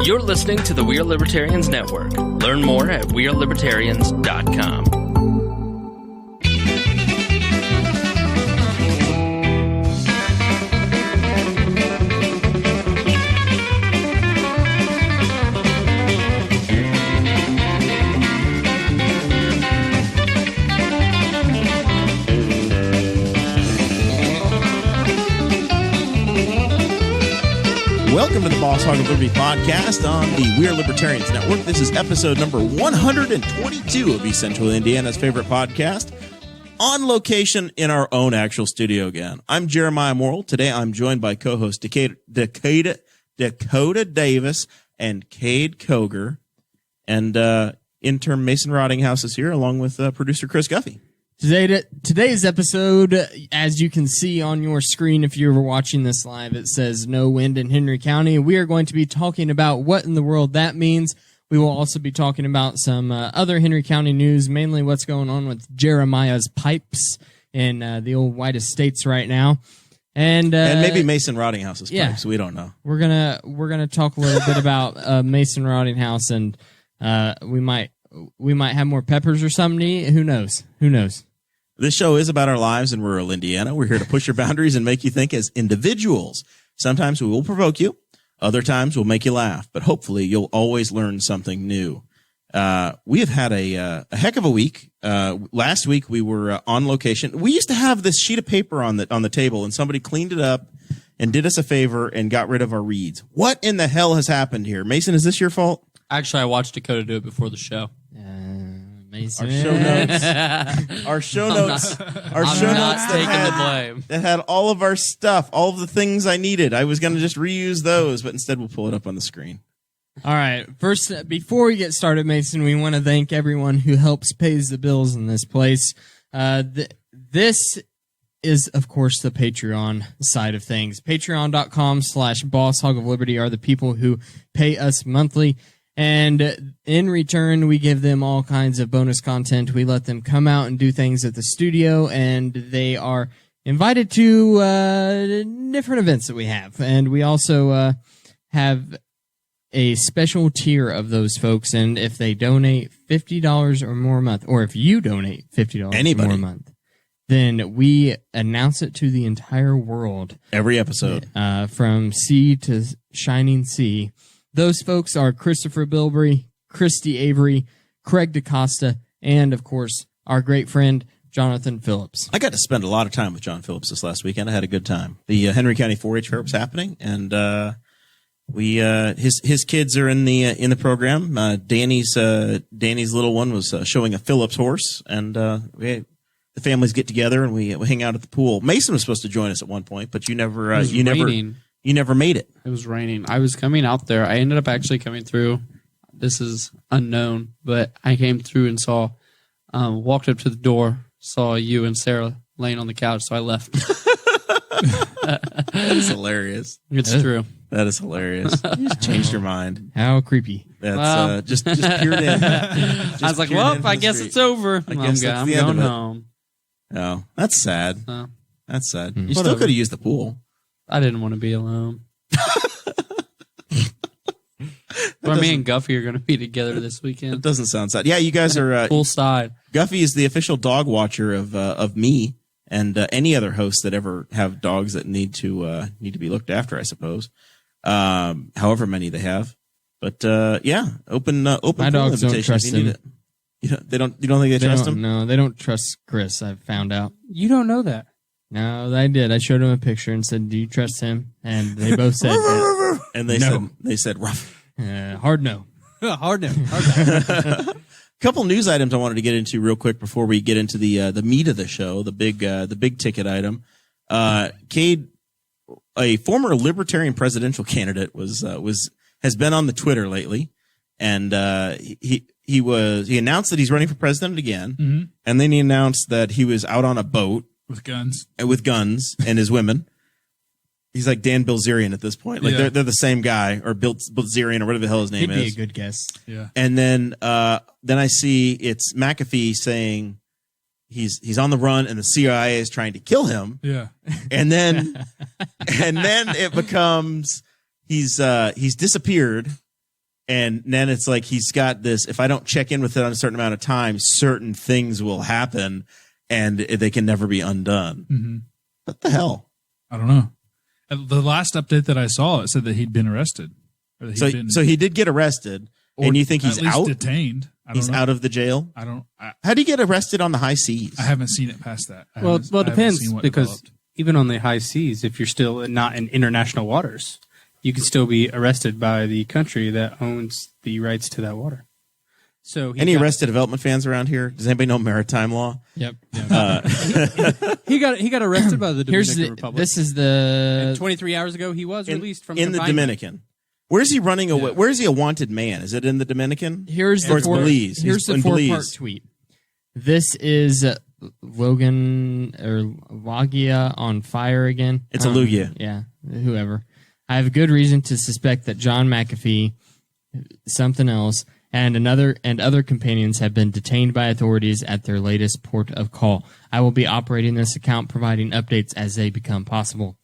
You're listening to the We Are Libertarians Network. Learn more at wearelibertarians.com. Welcome to the Boss Hog of Liberty podcast on the We Are Libertarians Network. This is episode number 122 of East Central Indiana's favorite podcast, on location in our own actual studio again. I'm Jeremiah Morrell. Today I'm joined by co-host Kade Dakota Davis and Kade Koger. And intern Mason Rottinghaus is here along with producer Chris Guffey. Today's episode, as you can see on your screen if you're watching this live, it says no wind in Henry County. We are going to be talking about what in the world that means. We will also be talking about some other Henry County news, mainly what's going on with Jeremiah's pipes in the old white estates right now. And maybe Mason Rottinghaus's pipes. We don't know. We're gonna talk a little bit about Mason Rottinghaus, and we might have more peppers or something. Who knows? This show is about our lives in rural Indiana. We're here to push your boundaries and make you think as individuals. Sometimes we will provoke you. Other times we'll make you laugh. But hopefully you'll always learn something new. We have had a heck of a week. Last week we were on location. We used to have this sheet of paper on the table, and somebody cleaned it up and did us a favor and got rid of our reads. What in the hell has happened here? Mason, is this your fault? Actually, I watched Dakota do it before the show. Mason. Our show notes that had all of our stuff, all of the things I needed. I was going to just reuse those, but instead we'll pull it up on the screen. All right. First, before we get started, Mason, we want to thank everyone who helps pays the bills in this place. This is, of course, the Patreon side of things. Patreon.com/BossHogOfLiberty are the people who pay us monthly. And in return, we give them all kinds of bonus content. We let them come out and do things at the studio, and they are invited to different events that we have. And we also have a special tier of those folks. And if they donate $50 or more a month, or if you donate $50 or more a month, then we announce it to the entire world. Every episode. From sea to shining sea. Those folks are Christopher Bilbrey, Christy Avery, Craig DaCosta, and, of course, our great friend, Jonathan Phillips. I got to spend a lot of time with John Phillips this last weekend. I had a good time. The Henry County 4-H Fair was happening, and his kids are in the program. Danny's little one was showing a Phillips horse, and the families get together and we hang out at the pool. Mason was supposed to join us at one point, but you never made it. It was raining. I was coming out there. I ended up actually coming through. This is unknown, but I came through and saw, walked up to the door, saw you and Sarah laying on the couch, so I left. That is hilarious. It's true. That is hilarious. You just changed your mind. How creepy. That's just peered in. I was like, well, I guess it's over. I'm going home. Oh, that's sad. That's sad. You still Whatever. could have used the pool. I didn't want to be alone. But me and Guffey are going to be together this weekend. It doesn't sound sad. Yeah, you guys are full side. Guffey is the official dog watcher of me and any other hosts that ever have dogs that need to be looked after, I suppose. However many they have. But open. My dogs don't trust him. You don't think they trust him? No, they don't trust Chris. I've found out. You don't know that. No, I did. I showed him a picture and said, "Do you trust him?" And they both said, and they said rough. Hard no. Hard no. A couple news items I wanted to get into real quick before we get into the meat of the show, the big ticket item. Kade, a former Libertarian presidential candidate, has been on the Twitter lately, and he announced that he's running for president again, and then he announced that he was out on a boat with guns and his women. He's like Dan Bilzerian at this point. Like they're the same guy, or Bilzerian, or whatever the hell his name is. He'd be a good guess. Yeah. And then I see it's McAfee saying he's on the run and the CIA is trying to kill him. Yeah. And then it becomes he's disappeared And then it's like he's got this, if I don't check in with it on a certain amount of time, certain things will happen and they can never be undone. Mm-hmm. What the hell? I don't know. The last update that I saw, it said that he'd been arrested. Or that So he did get arrested, and you think he's at least out? detained. He's out of the jail? How do you get arrested on the high seas? I haven't seen it past that. Well, it depends, because even on the high seas, if you're still not in international waters, you can still be arrested by the country that owns the rights to that water. So any Arrested Development fans around here? Does anybody know maritime law? Yep. He got arrested by the Dominican Republic. This is the And 23 hours ago, he was released from in the Dominican. Where's he running away? Where is he a wanted man? Is it in the Dominican? Here's the Belize. Here's the 4-part tweet. This is Logan or Wagia on fire again. It's a Lugia. Yeah, whoever. I have good reason to suspect that John McAfee, something else, and other companions have been detained by authorities at their latest port of call. I will be operating this account, providing updates as they become possible.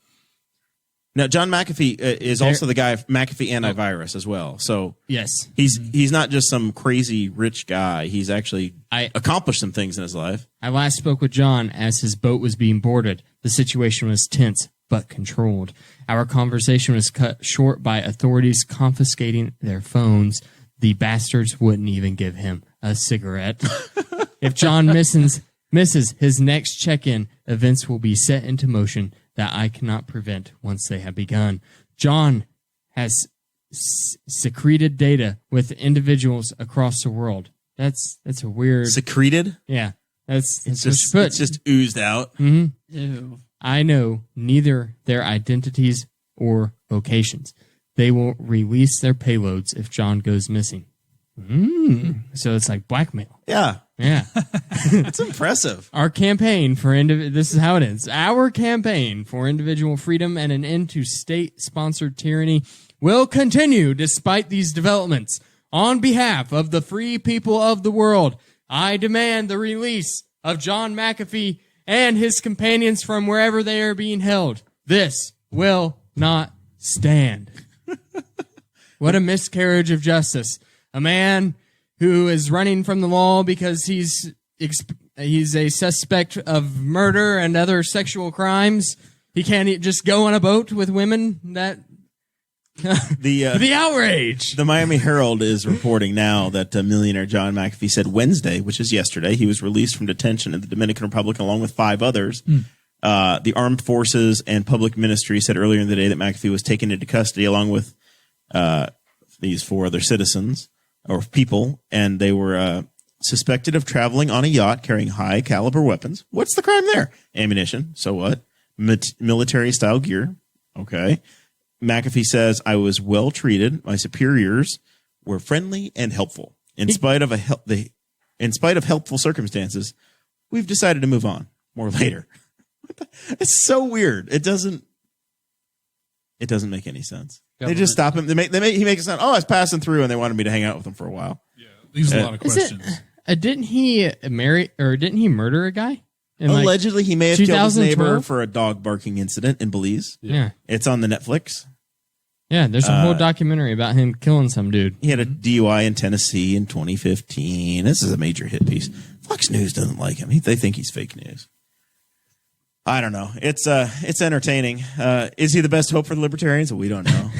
Now, John McAfee is also the guy of McAfee Antivirus as well. So yes, he's not just some crazy rich guy. He's actually accomplished some things in his life. I last spoke with John as his boat was being boarded. The situation was tense but controlled. Our conversation was cut short by authorities confiscating their phones. The bastards wouldn't even give him a cigarette. If John misses his next check-in, events will be set into motion that I cannot prevent once they have begun. John has secreted data with individuals across the world. That's a weird... Secreted? Yeah. It's just oozed out. Mm-hmm. Ew. I know neither their identities or locations. They will release their payloads if John goes missing. So it's like blackmail. Yeah. Yeah. That's impressive. Our campaign for this is how it ends. Our campaign for individual freedom and an end to state-sponsored tyranny will continue despite these developments. On behalf of the free people of the world, I demand the release of John McAfee and his companions from wherever they are being held. This will not stand. What a miscarriage of justice. A man who is running from the law because he's a suspect of murder and other sexual crimes. He can't just go on a boat with women. That the outrage. The Miami Herald is reporting now that millionaire John McAfee said Wednesday, which is yesterday, he was released from detention in the Dominican Republic along with 5 others. The Armed Forces and Public Ministry said earlier in the day that McAfee was taken into custody along with these 4 other citizens or people, and they were suspected of traveling on a yacht carrying high-caliber weapons. What's the crime there? Ammunition. So what? Military-style gear. Okay. McAfee says, I was well treated. My superiors were friendly and helpful. In spite of helpful circumstances, we've decided to move on. More later. It's so weird. It doesn't make any sense. They just stop him. He makes it sound, I was passing through and they wanted me to hang out with them for a while. Yeah, leaves a lot of questions. Didn't he murder a guy? Allegedly, he may have killed his 2012? neighbor for a dog barking incident in Belize. Yeah. It's on the Netflix. Yeah, there's a whole documentary about him killing some dude. He had a DUI in Tennessee in 2015. This is a major hit piece. Fox News doesn't like him. They think he's fake news. I don't know. It's entertaining. Is he the best hope for the libertarians? We don't know.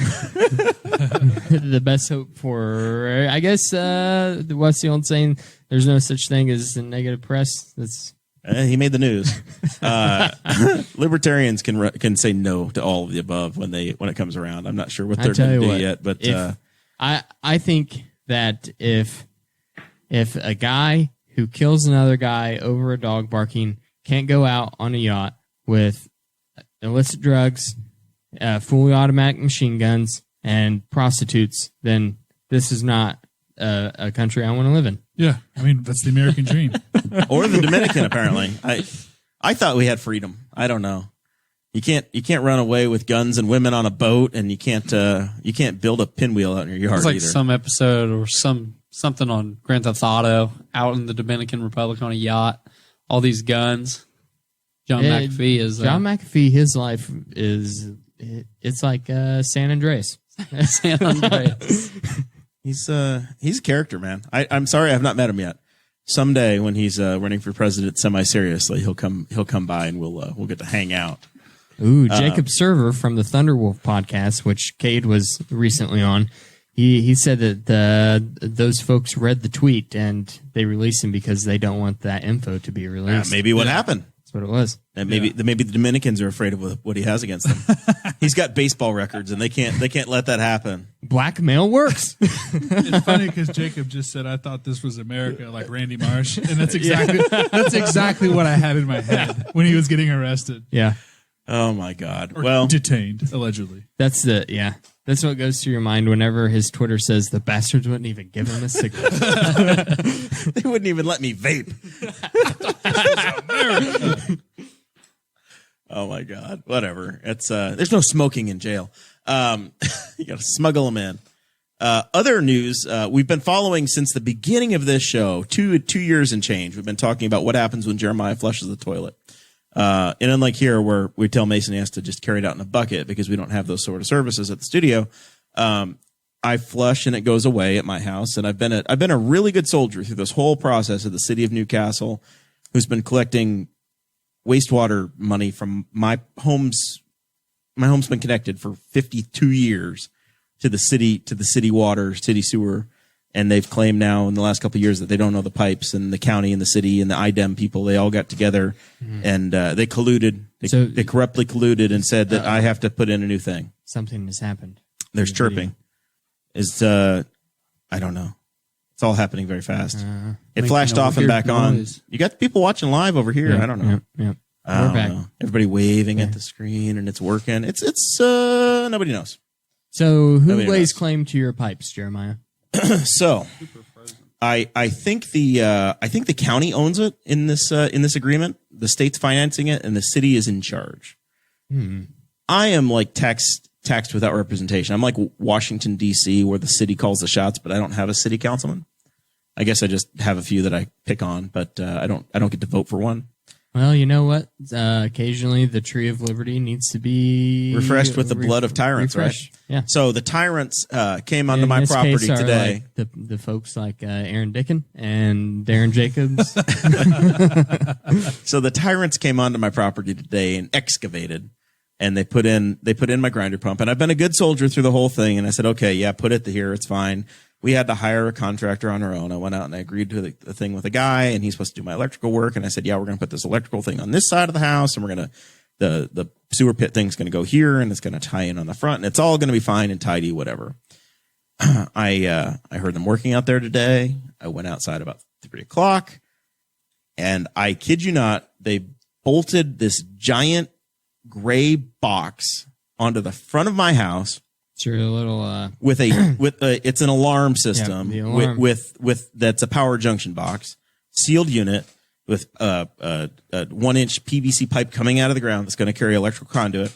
The best hope for, I guess, what's the old saying? There's no such thing as a negative press. That's he made the news. Libertarians can say no to all of the above when it comes around. I'm not sure what they're going to do yet, but I think that if a guy who kills another guy over a dog barking can't go out on a yacht with illicit drugs, fully automatic machine guns, and prostitutes, then this is not a country I want to live in. Yeah, I mean, that's the American dream. Or the Dominican, apparently. I thought we had freedom. I don't know. You can't run away with guns and women on a boat, and you can't build a pinwheel out in your yard. It's like either. some episode or something on Grand Theft Auto out in the Dominican Republic on a yacht. All these guns. John McAfee is John McAfee. His life it's like San Andreas. San Andreas. He's a character, man. I'm sorry I've not met him yet. Someday when he's running for president semi-seriously, he'll come by and we'll get to hang out. Ooh, Jacob Server from the Thunderwolf podcast, which Kade was recently on, he said that those folks read the tweet and they released him because they don't want that info to be released. Maybe what happened. That's what it was. And maybe the Dominicans are afraid of what he has against them. He's got baseball records, and they can't let that happen. Blackmail works. It's funny because Jacob just said, "I thought this was America," like Randy Marsh, and that's exactly what I had in my head when he was getting arrested. Yeah. Oh my God. Or detained, allegedly. That's what goes through your mind whenever his Twitter says the bastards wouldn't even give him a cigarette. They wouldn't even let me vape. Oh my God. Whatever. It's there's no smoking in jail. You got to smuggle them in. Other news, we've been following since the beginning of this show, 2 years and change. We've been talking about what happens when Jeremiah flushes the toilet. And unlike here where we tell Mason he has to just carry it out in a bucket because we don't have those sort of services at the studio, I flush and it goes away at my house. And I've been a really good soldier through this whole process of the city of Newcastle, who's been collecting wastewater money from my home's been connected for 52 years to the city water, city sewer. And they've claimed now in the last couple of years that they don't know the pipes, and the county and the city and the IDEM people, they all got together and they colluded. They corruptly colluded and said that I have to put in a new thing. Something has happened. There's chirping. I don't know. It's all happening very fast. It flashed off and back on. You got people watching live over here. Yeah, I don't know. Yeah. I don't know. Everybody waving at the screen and it's working. It's nobody knows. So who lays claim to your pipes, Jeremiah? So, I think the county owns it in this agreement. The state's financing it, and the city is in charge. I am like taxed without representation. I'm like Washington D.C., where the city calls the shots, but I don't have a city councilman. I guess I just have a few that I pick on, but I don't get to vote for one. Well, you know what? Occasionally, the tree of liberty needs to be refreshed with the blood of tyrants, right? Yeah. So the tyrants came onto my property today. Like the folks like Aaron Dickin and Darren Jacobs. So the tyrants came onto my property today and excavated, and they put in my grinder pump. And I've been a good soldier through the whole thing. And I said, okay, yeah, put it here. It's fine. We had to hire a contractor on our own. I went out and I agreed to the thing with a guy, and he's supposed to do my electrical work. And I said, yeah, we're going to put this electrical thing on this side of the house, and we're going to, the sewer pit thing's going to go here, and it's going to tie in on the front, and it's all going to be fine and tidy, whatever. I heard them working out there today. I went outside about 3:00, and I kid you not, they bolted this giant gray box onto the front of my house. It's your little it's an alarm system with that's a power junction box, sealed unit with a 1-inch PVC pipe coming out of the ground that's going to carry electrical conduit,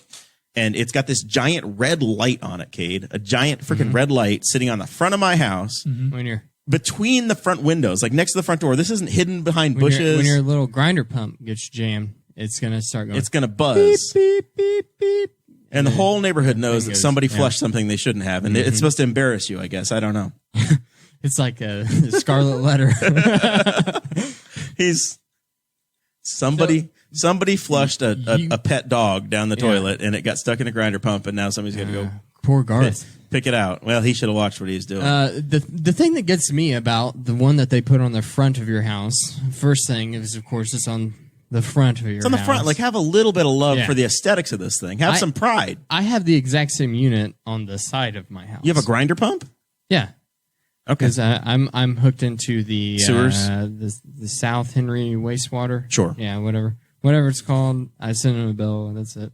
and it's got this giant red light on it, Kade, a giant freaking red light sitting on the front of my house when you're between the front windows, like next to the front door. This isn't hidden behind bushes. When your little grinder pump gets jammed, it's going to start going. It's going to buzz. Beep, beep, beep, beep. And the whole neighborhood knows that somebody flushed something they shouldn't have. And it's supposed to embarrass you, I guess. I don't know. It's like a scarlet letter. Somebody flushed a pet dog down the toilet, and it got stuck in a grinder pump, and now somebody's going to go poor Garth. Pick it out. Well, he should have watched what he was doing. The thing that gets me about the one that they put on the front of your house, first thing is, of course, it's on the front of your house. It's on the front. Like, have a little bit of love for the aesthetics of this thing. Have some pride. I have the exact same unit on the side of my house. You have a grinder pump? Yeah. Okay. Because I'm hooked into the sewers, the South Henry wastewater. Sure. Yeah, whatever it's called. I send them a bill, and that's it.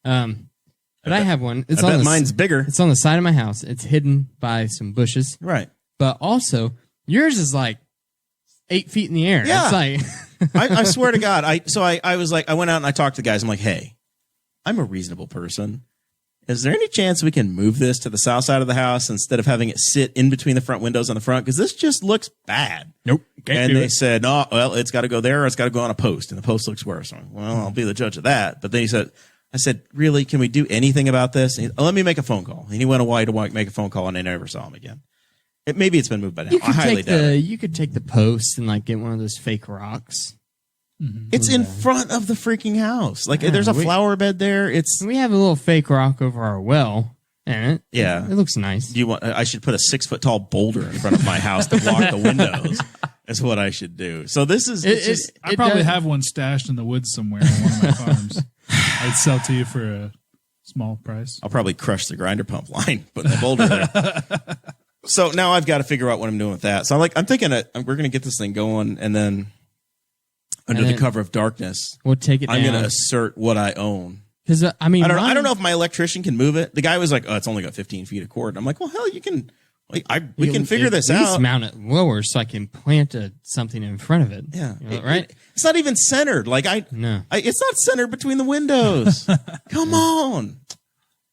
But I have one. I bet mine's bigger. It's on the side of my house. It's hidden by some bushes. Right. But also, yours is like 8 feet in the air. Yeah. It's like I swear to God. I was like, I went out and I talked to the guys. I'm like, hey, I'm a reasonable person. Is there any chance we can move this to the south side of the house instead of having it sit in between the front windows on the front? Because this just looks bad. Nope. And they said, no, well, it's got to go there or it's got to go on a post. And the post looks worse. I'm like, well, I'll be the judge of that. But then I said, really, can we do anything about this? And let me make a phone call. And he went away to make a phone call, and I never saw him again. Maybe it's been moved by now. You I could highly take doubt it. you could take the post and like get one of those fake rocks. It's in front of the freaking house. Like Yeah, there's a flower bed there. It's We have a little fake rock over our well, and Yeah. it looks nice. Do you want? I should put a 6 foot tall boulder in front of my house to block the windows. That's what I should do. So this is. It's just, I probably have one stashed in the woods somewhere on one of my farms. I'd sell to you for a small price. I'll probably crush the grinder pump line, put the boulder there. So now I've got to figure out what I'm doing with that. So I'm thinking that we're going to get this thing going, and then under the cover of darkness, We'll take it I'm down. going to assert what I own. Because I mean, I don't know if my electrician can move it. The guy was like, "Oh, it's only got 15 feet of cord." I'm like, "Well, hell, you can. We can figure this At least out." mount it lower so I can plant something in front of it. Yeah, You know, right? It's not even centered. No. It's not centered between the windows. Come on.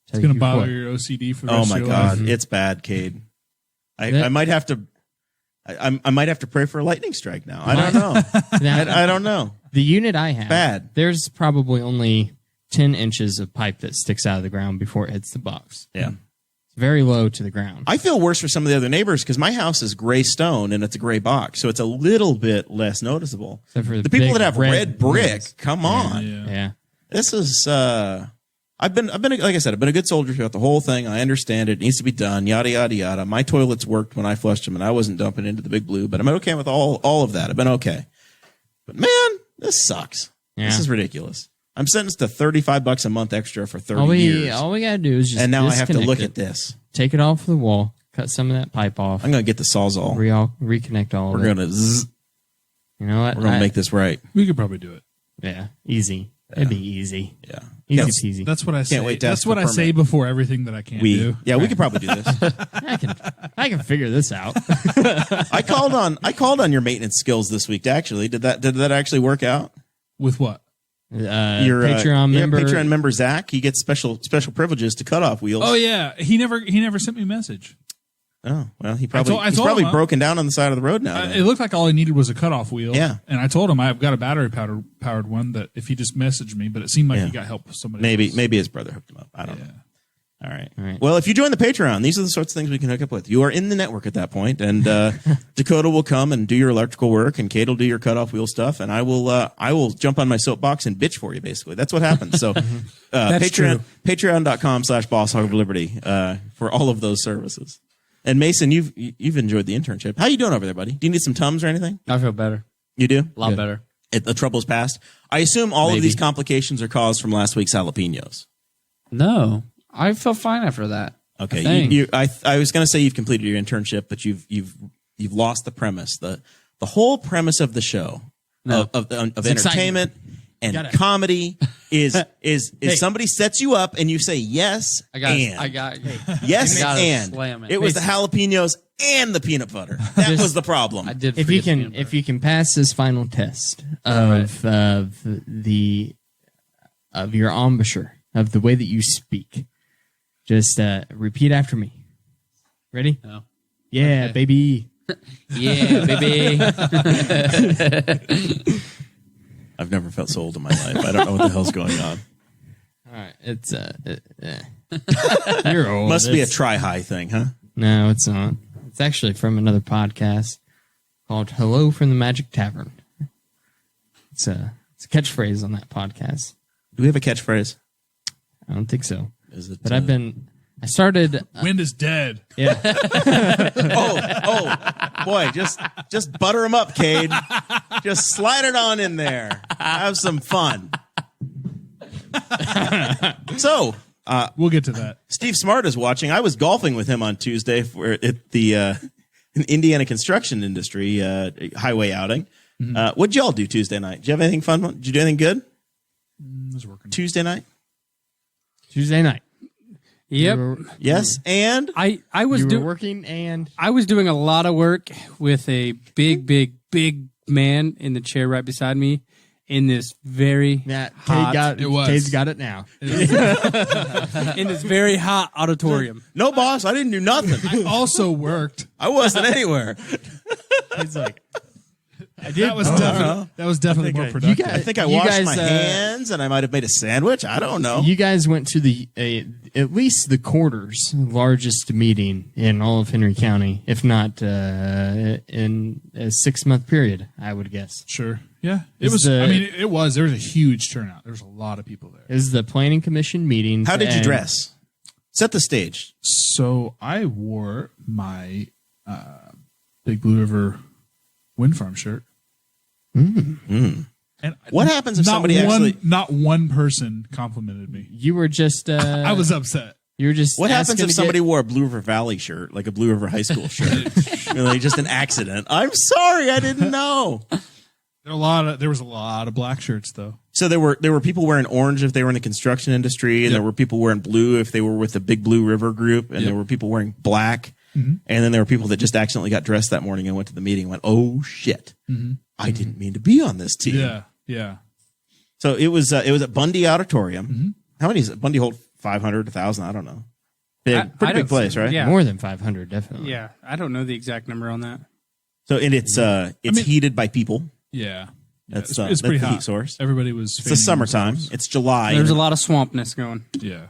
It's going to bother your OCD for the Oh rest my of your God, life. it's bad, Cade. I might have to. I might have to pray for a lightning strike now. I don't know. I don't know. The unit I have, Bad. There's probably only 10 inches of pipe that sticks out of the ground before it hits the box. Yeah. It's very low to the ground. I feel worse for some of the other neighbors because my house is gray stone and it's a gray box, so it's a little bit less noticeable. Except for The people big that have red brick, bricks. come on. Yeah. This is. I've been like I said, I've been a good soldier throughout the whole thing. I understand it needs to be done. Yada yada yada. My toilets worked when I flushed them, and I wasn't dumping into the big blue. But I'm okay with all of that. I've been okay. But man, this sucks. Yeah. This is ridiculous. I'm sentenced to $35 a month extra for 30 All years, we gotta do is just and now I have to disconnect look it, at this. take it off the wall, cut some of that pipe off, I'm gonna get the Sawzall. reconnect all of We're it. gonna zzz, You know what? we're gonna make this right. We could probably do it. Yeah, easy. It'd be easy. Yeah. Easy peasy. That's what I say. wait to ask That's what for I say permit. before everything that I can't do. We could probably do this. I can figure this out. I called on your maintenance skills this week. Actually, did that actually work out? With what? Your Patreon member. Patreon member Zach, he gets special privileges to cut off wheels. Oh yeah, he never sent me a message. Oh, well, he's I probably told him, broken down on the side of the road now. then. It looked like all he needed was a cutoff wheel. Yeah. And I told him I've got a battery powered one that if he just messaged me, but it seemed like he got help with somebody else. Maybe his brother hooked him up. I don't know. All right. All right. Well, if you join the Patreon, these are the sorts of things we can hook up with. You are in the network at that point, and Dakota will come and do your electrical work, and Kate will do your cutoff wheel stuff, and I will jump on my soapbox and bitch for you. Basically, that's what happens. So, Patreon.com/BossHogOfLiberty for all of those services. And Mason, you've enjoyed the internship. How you doing over there, buddy? Do you need some Tums or anything? I feel better. You do? A lot better. The trouble's past. I assume all of these complications are caused from last week's jalapenos. No, I felt fine after that. Okay, I was going to say you've completed your internship, but you've lost the premise. The whole premise of the show of entertainment and comedy is somebody sets you up and you say yes. I got yes you gotta and slam it. it was the jalapenos and the peanut butter. That was the problem. I did. If you can pass this final test of your embouchure of the way that you speak, just repeat after me. Ready? No. Yeah, Okay. baby. Yeah, baby. I've never felt so old in my life. I don't know what the hell's going on. All right, it's you're old. Must be a It's- try-high thing, huh? No, it's not. It's actually from another podcast called "Hello from the Magic Tavern." It's a catchphrase on that podcast. Do we have a catchphrase? I don't think so, Is it? but I started. Wind is dead. Yeah, Oh, boy, just butter them up, Cade. Just slide it on in there. Have some fun. So, We'll get to that. Steve Smart is watching. I was golfing with him on Tuesday at the Indiana construction industry highway outing. What'd y'all do Tuesday night? Did you have anything fun? Did you do anything good? I was working. Tuesday night? Tuesday night. Yep. Yes, and I was You were doing working and I was doing a lot of work with a big man in the chair right beside me in this very hot, Cade's got it now. in this very hot auditorium. no, boss, I didn't do nothing. I also worked. I wasn't anywhere. He's like, That was definitely more productive. I think I washed my hands and I might have made a sandwich. I don't know. You guys went to at least the quarters largest meeting in all of Henry County, if not in a 6-month period, I would guess. Sure. Yeah. It was. There was a huge turnout. There was a lot of people there. It was the Planning Commission meeting. How did you dress? Set the stage. So I wore my Big Blue River Wind Farm shirt. And what happens if not one person complimented me? You were just. I was upset. You were just. What happens if somebody wore a Blue River Valley shirt, like a Blue River High School shirt? Like just an accident. I'm sorry, I didn't know. There was a lot of black shirts though. So there were people wearing orange if they were in the construction industry, and there were people wearing blue if they were with the Big Blue River group, and there were people wearing black, and then there were people that just accidentally got dressed that morning and went to the meeting and went, "Oh shit, I didn't mean to be on this team." Yeah. So it was at Bundy Auditorium. How many is it? Bundy hold 500, 1,000? I don't know. Pretty big place, right? Yeah. More than 500, definitely. Yeah, I don't know the exact number on that. So and it's heated by people. Yeah. That's it's pretty the hot. heat source. Everybody was. It's the summertime. It's July. There's a lot of swampness going. Yeah.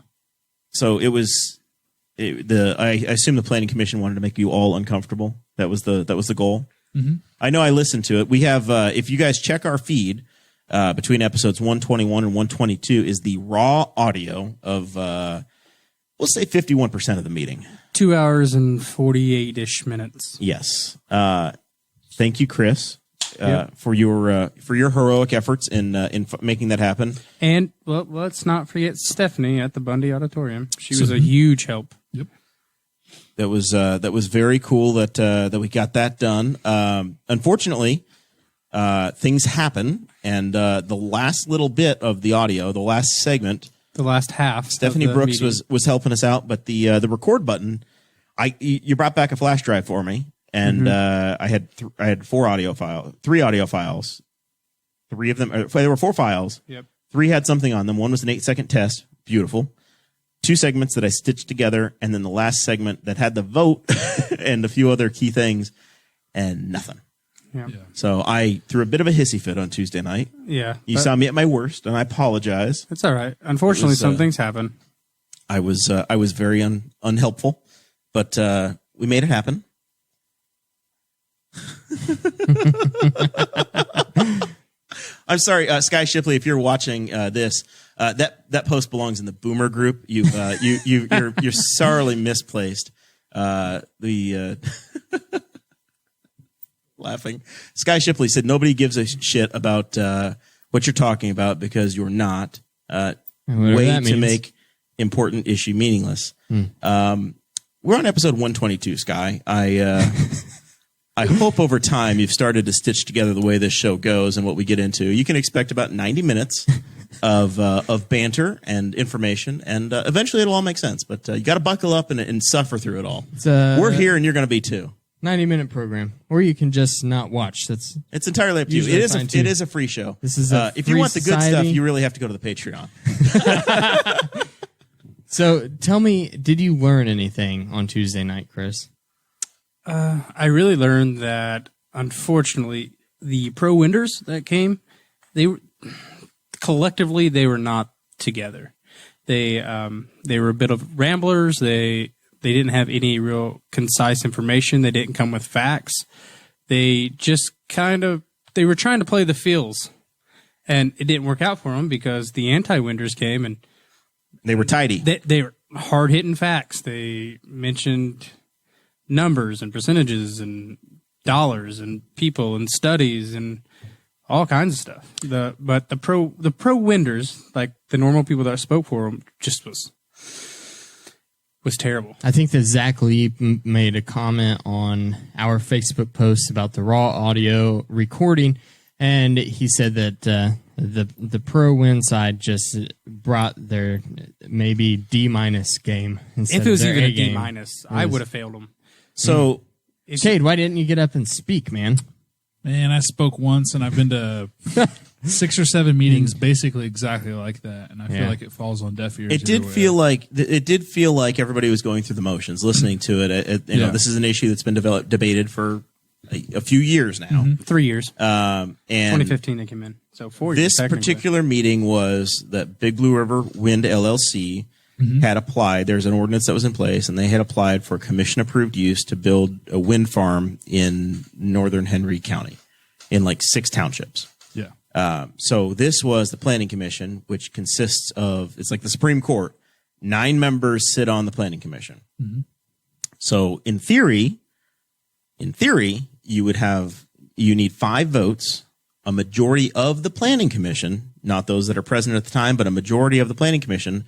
So it was. I assume the planning commission wanted to make you all uncomfortable. That was the goal. I know I listened to it. We have if you guys check our feed between episodes 121 and 122 is the raw audio of we'll say 51% of the meeting. 2 hours and 48-ish minutes. Yes. Thank you, Chris. For your heroic efforts in making that happen, and well, let's not forget Stephanie at the Bundy Auditorium. She was a huge help. Yep, that was very cool that we got that done. Unfortunately, things happen, and the last little bit of the audio, the last segment, the last half, Stephanie Brooks was helping us out, but the record button, you brought back a flash drive for me. And I had 3 audio files. 3 of them, there were 4 files. Yep. 3 had something on them. 1 was an 8-second test. Beautiful. 2 segments that I stitched together, and then the last segment that had the vote and a few other key things, and nothing. Yeah. So I threw a bit of a hissy fit on Tuesday night. Yeah. You saw me at my worst, and I apologize. It's all right. Unfortunately, some things happen. I was very unhelpful, but we made it happen. I'm sorry, Sky Shipley, if you're watching this, that post belongs in the Boomer group. You're sorely misplaced. Laughing. Sky Shipley said nobody gives a shit about what you're talking about because you're not. Way to make important issue meaningless. We're on episode 122, Sky. I hope over time you've started to stitch together the way this show goes and what we get into. You can expect about 90 minutes of banter and information, and eventually it'll all make sense. But you got to buckle up and suffer through it all. We're here, and you're going to be too. 90-minute program, or you can just not watch. It's entirely up to you. It is a free show. This is if you want the good stuff, you really have to go to the Patreon. So tell me, did you learn anything on Tuesday night, Chris? I really learned that, unfortunately, the pro-winders that came, they were not together. They were a bit of ramblers. They didn't have any real concise information. They didn't come with facts. They just they were trying to play the feels, and it didn't work out for them because the anti-winders came and they were tidy. They were hard-hitting facts. They mentioned numbers and percentages and dollars and people and studies and all kinds of stuff. But the pro winders, like the normal people that spoke for them, just was terrible. I think that Zach Lee made a comment on our Facebook post about the raw audio recording, and he said that the pro win side just brought their maybe D- game instead if it was of their even A a D-, game. I would have failed them. So, Kade, why didn't you get up and speak, man? Man, I spoke once, and I've been to 6 or 7 meetings, basically exactly like that, and I feel like it falls on deaf ears. It did feel like everybody was going through the motions, listening to it. You know, this is an issue that's been debated for a few years now. 3 years. And 2015 they came in. So 4 years. this technically. particular meeting was that Big Blue River Wind LLC had applied. There's an ordinance that was in place, and they had applied for commission-approved use to build a wind farm in northern Henry County in like 6 townships. Yeah. So this was the Planning Commission, which consists of, it's like the Supreme Court. 9 members sit on the Planning Commission. So in theory, you need 5 votes, a majority of the Planning Commission, not those that are present at the time, but a majority of the Planning Commission.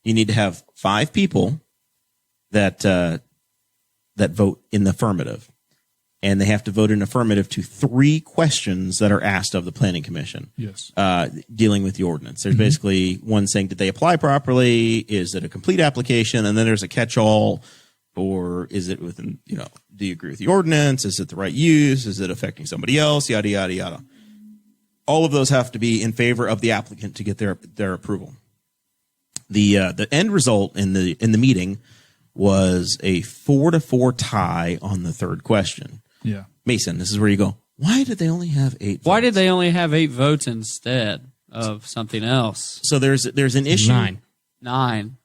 You need to have 5 people that vote in the affirmative, and they have to vote in affirmative to 3 questions that are asked of the Planning Commission. Yes. Dealing with the ordinance. There's basically one saying, did they apply properly? Is it a complete application? And then there's a catch-all, or is it within, do you agree with the ordinance? Is it the right use? Is it affecting somebody else? Yada, yada, yada. All of those have to be in favor of the applicant to get their approval. The end result in the meeting was a 4-4 tie on the 3rd question. Yeah. Mason, this is where you go, why did they only have 8 votes? Why did they only have 8 votes instead of something else? So there's an issue. 9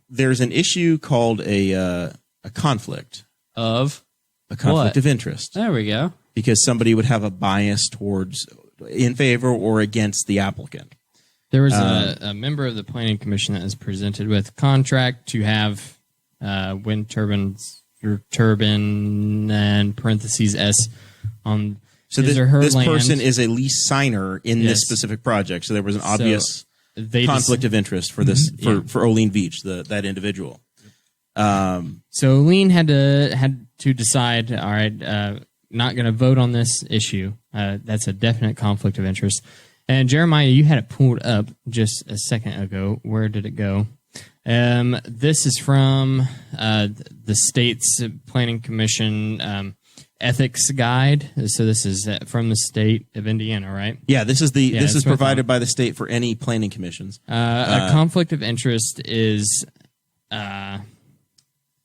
There's an issue called a conflict. of A conflict what? of interest. There we go. Because somebody would have a bias towards in favor or against the applicant. There was a member of the Planning Commission that was presented with a contract to have wind turbines, your turbine, and parentheses S on So his this, or her this land. person is a lease signer in this Yes. specific project. So there was an obvious They conflict of interest for this Yeah. for Olene Veach, that individual. So Lean had to decide. All right, not going to vote on this issue. That's a definite conflict of interest. And Jeremiah, you had it pulled up just a second ago. Where did it go? This is from the state's Planning Commission ethics guide. So this is from the state of Indiana, right? Yeah, this is that's what I provided thought. by the state for any planning commissions. A conflict of interest is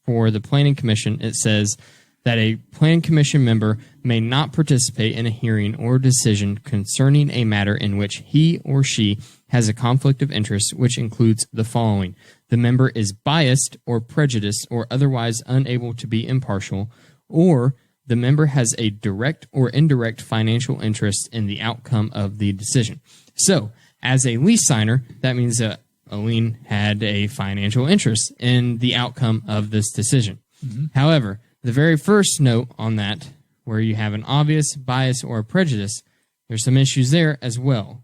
for the Planning Commission. It says that a Planning Commission member may not participate in a hearing or decision concerning a matter in which he or she has a conflict of interest, which includes the following: the member is biased or prejudiced or otherwise unable to be impartial, or the member has a direct or indirect financial interest in the outcome of the decision. So, as a lease signer, that means that Olene had a financial interest in the outcome of this decision. However, the very first note on that, where you have an obvious bias or prejudice, there's some issues there as well.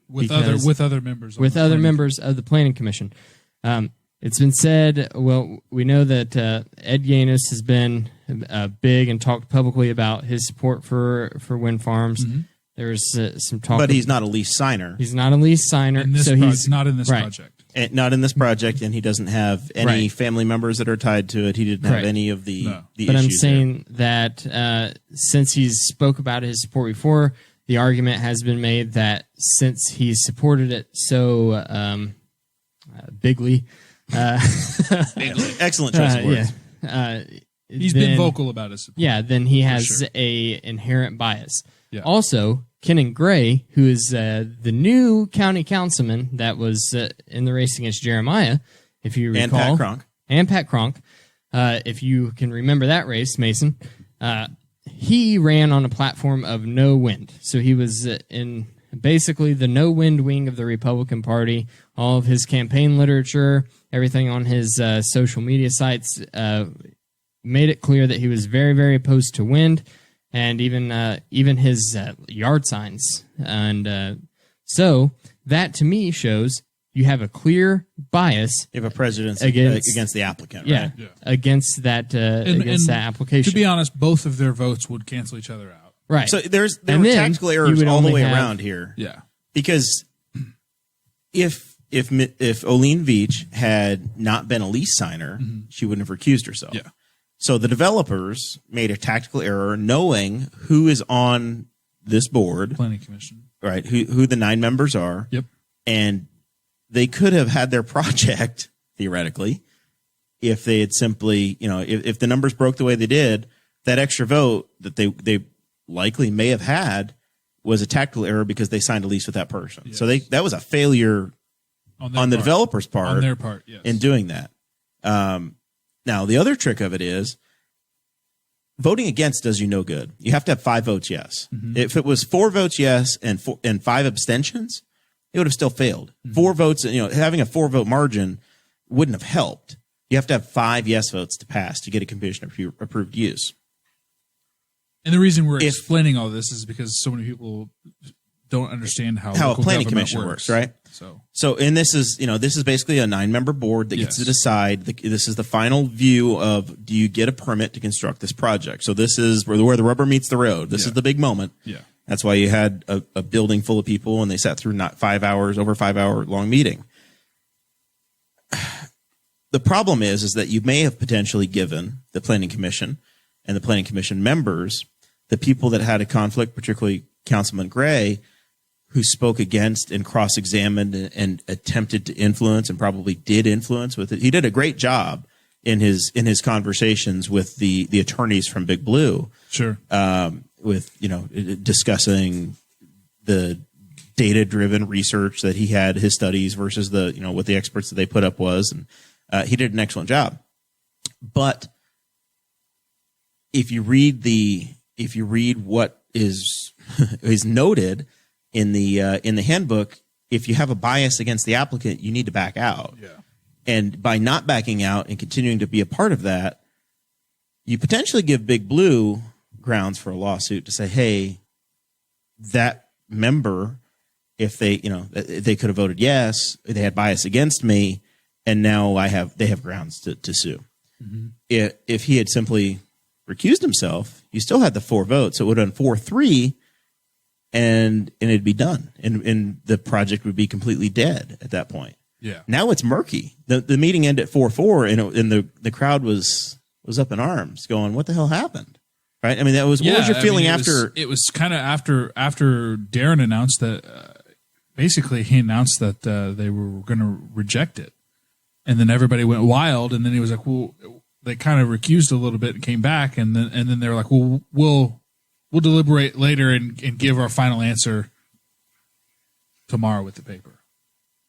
With because- other members. on with the other planning- members of the Planning Commission. It's been said, well, we know that Ed Yanis has been big and talked publicly about his support for wind farms. There's some talk. But he's not a lease signer. He's not a lease signer, In this so he's not in this right. project. And not in this project, and he doesn't have any Right. family members that are tied to it. He didn't Correct. have any of the, No. the But I'm issues there. saying that since he's spoke about his support before, the argument has been made that since he's supported it so bigly, Excellent choice of words. He's been vocal about his support. Yeah, then he has sure. a inherent bias. Yeah. Also, Kenan Gray, who is the new county councilman that was in the race against Jeremiah, if you recall, And Pat Cronk. and Pat Cronk, if you can remember that race, Mason, he ran on a platform of no wind. So he was in basically the no wind wing of the Republican Party. All of his campaign literature, everything on his social media sites made it clear that he was very, very opposed to wind, and even his yard signs. And so that to me shows you have a clear bias. You have a prejudice Against- the applicant, Yeah, right? Yeah. against that against that application. To be honest, both of their votes would cancel each other out. right. So there And were then tactical you errors would all the only way have- around here. Yeah. Because if Olene Veach had not been a lease signer, she wouldn't have recused herself. Yeah. So the developers made a tactical error knowing who is on this board, Planning Commission. right? Who the 9 members are. Yep. And they could have had their project, theoretically, if they had simply, if the numbers broke the way they did, that extra vote that they likely may have had was a tactical error because they signed a lease with that person. Yes. So that was a failure on the developer's part. On their part, yes. In doing that. Now, the other trick of it is voting against does you no good. You have to have 5 votes yes. Mm-hmm. If it was 4 votes yes and 5 abstentions, it would have still failed. 4 votes, having a 4-vote margin wouldn't have helped. You have to have 5 yes votes to pass to get a commission approved use. And the reason we're explaining all this is because so many people don't understand how a local planning government commission works, right? So, and this is basically a 9-member board that gets to decide. This is the final view of, do you get a permit to construct this project? So this is where the rubber meets the road. This is the big moment. Yeah. That's why you had a building full of people and they sat through over 5-hour long meeting. The problem is that you may have potentially given the planning commission and the planning commission members, the people that had a conflict, particularly Councilman Gray, who spoke against and cross-examined and attempted to influence and probably did influence with it. He did a great job in his conversations with the attorneys from Big Blue. Sure. With, discussing the data-driven research that he had, his studies versus what the experts that they put up was. And he did an excellent job. But if you read what is noted in the handbook, if you have a bias against the applicant, you need to back out. Yeah. And by not backing out and continuing to be a part of that, you potentially give Big Blue grounds for a lawsuit to say, hey, that member, if they could have voted yes, they had bias against me, and now they have grounds to sue. Mm-hmm. If he had simply recused himself, you still had the 4 votes. So it would have been 4-3, and it'd be done, and the project would be completely dead at that point. Yeah. Now it's murky. The meeting ended at 4-4, and the crowd was up in arms, going, "What the hell happened?" Right? I mean, what was your feeling after? It was kind of after Darren announced that. Basically, he announced that they were going to reject it, and then everybody went wild. And then he was like, "Well," they kind of recused a little bit and came back, and then they were like, "Well, we'll deliberate later and give our final answer tomorrow with the paper."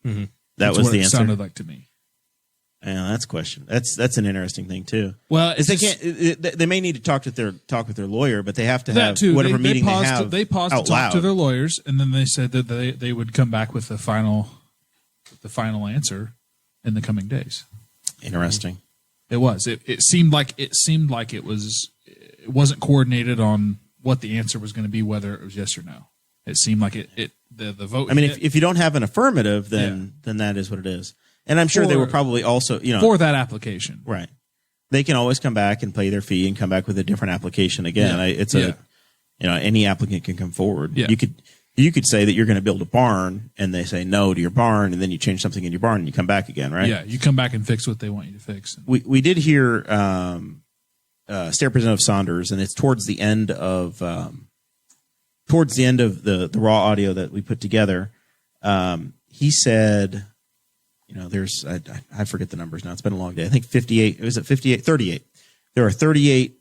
Mm-hmm. That was the answer. It sounded like to me. Yeah, that's a question. That's an interesting thing too. Well, they may need to talk with their lawyer, but they have to have too. whatever meeting they have. They paused to talk to their lawyers, and then they said that they would come back with the final answer in the coming days. Interesting. It was. It seemed like it wasn't coordinated on what the answer was going to be, whether it was yes or no. It seemed like the vote. I mean, if you don't have an affirmative, then that is what it is. And I'm sure they were probably also, for that application, right? They can always come back and pay their fee and come back with a different application again. Any applicant can come forward. Yeah. You could say that you're going to build a barn, and they say no to your barn, and then you change something in your barn, and you come back again, right? Yeah, you come back and fix what they want you to fix. We did hear State Representative Saunders, and it's towards the end of the raw audio that we put together. He said, there's I forget the numbers now. It's been a long day. I think 58. Was it 58? 38. There are 38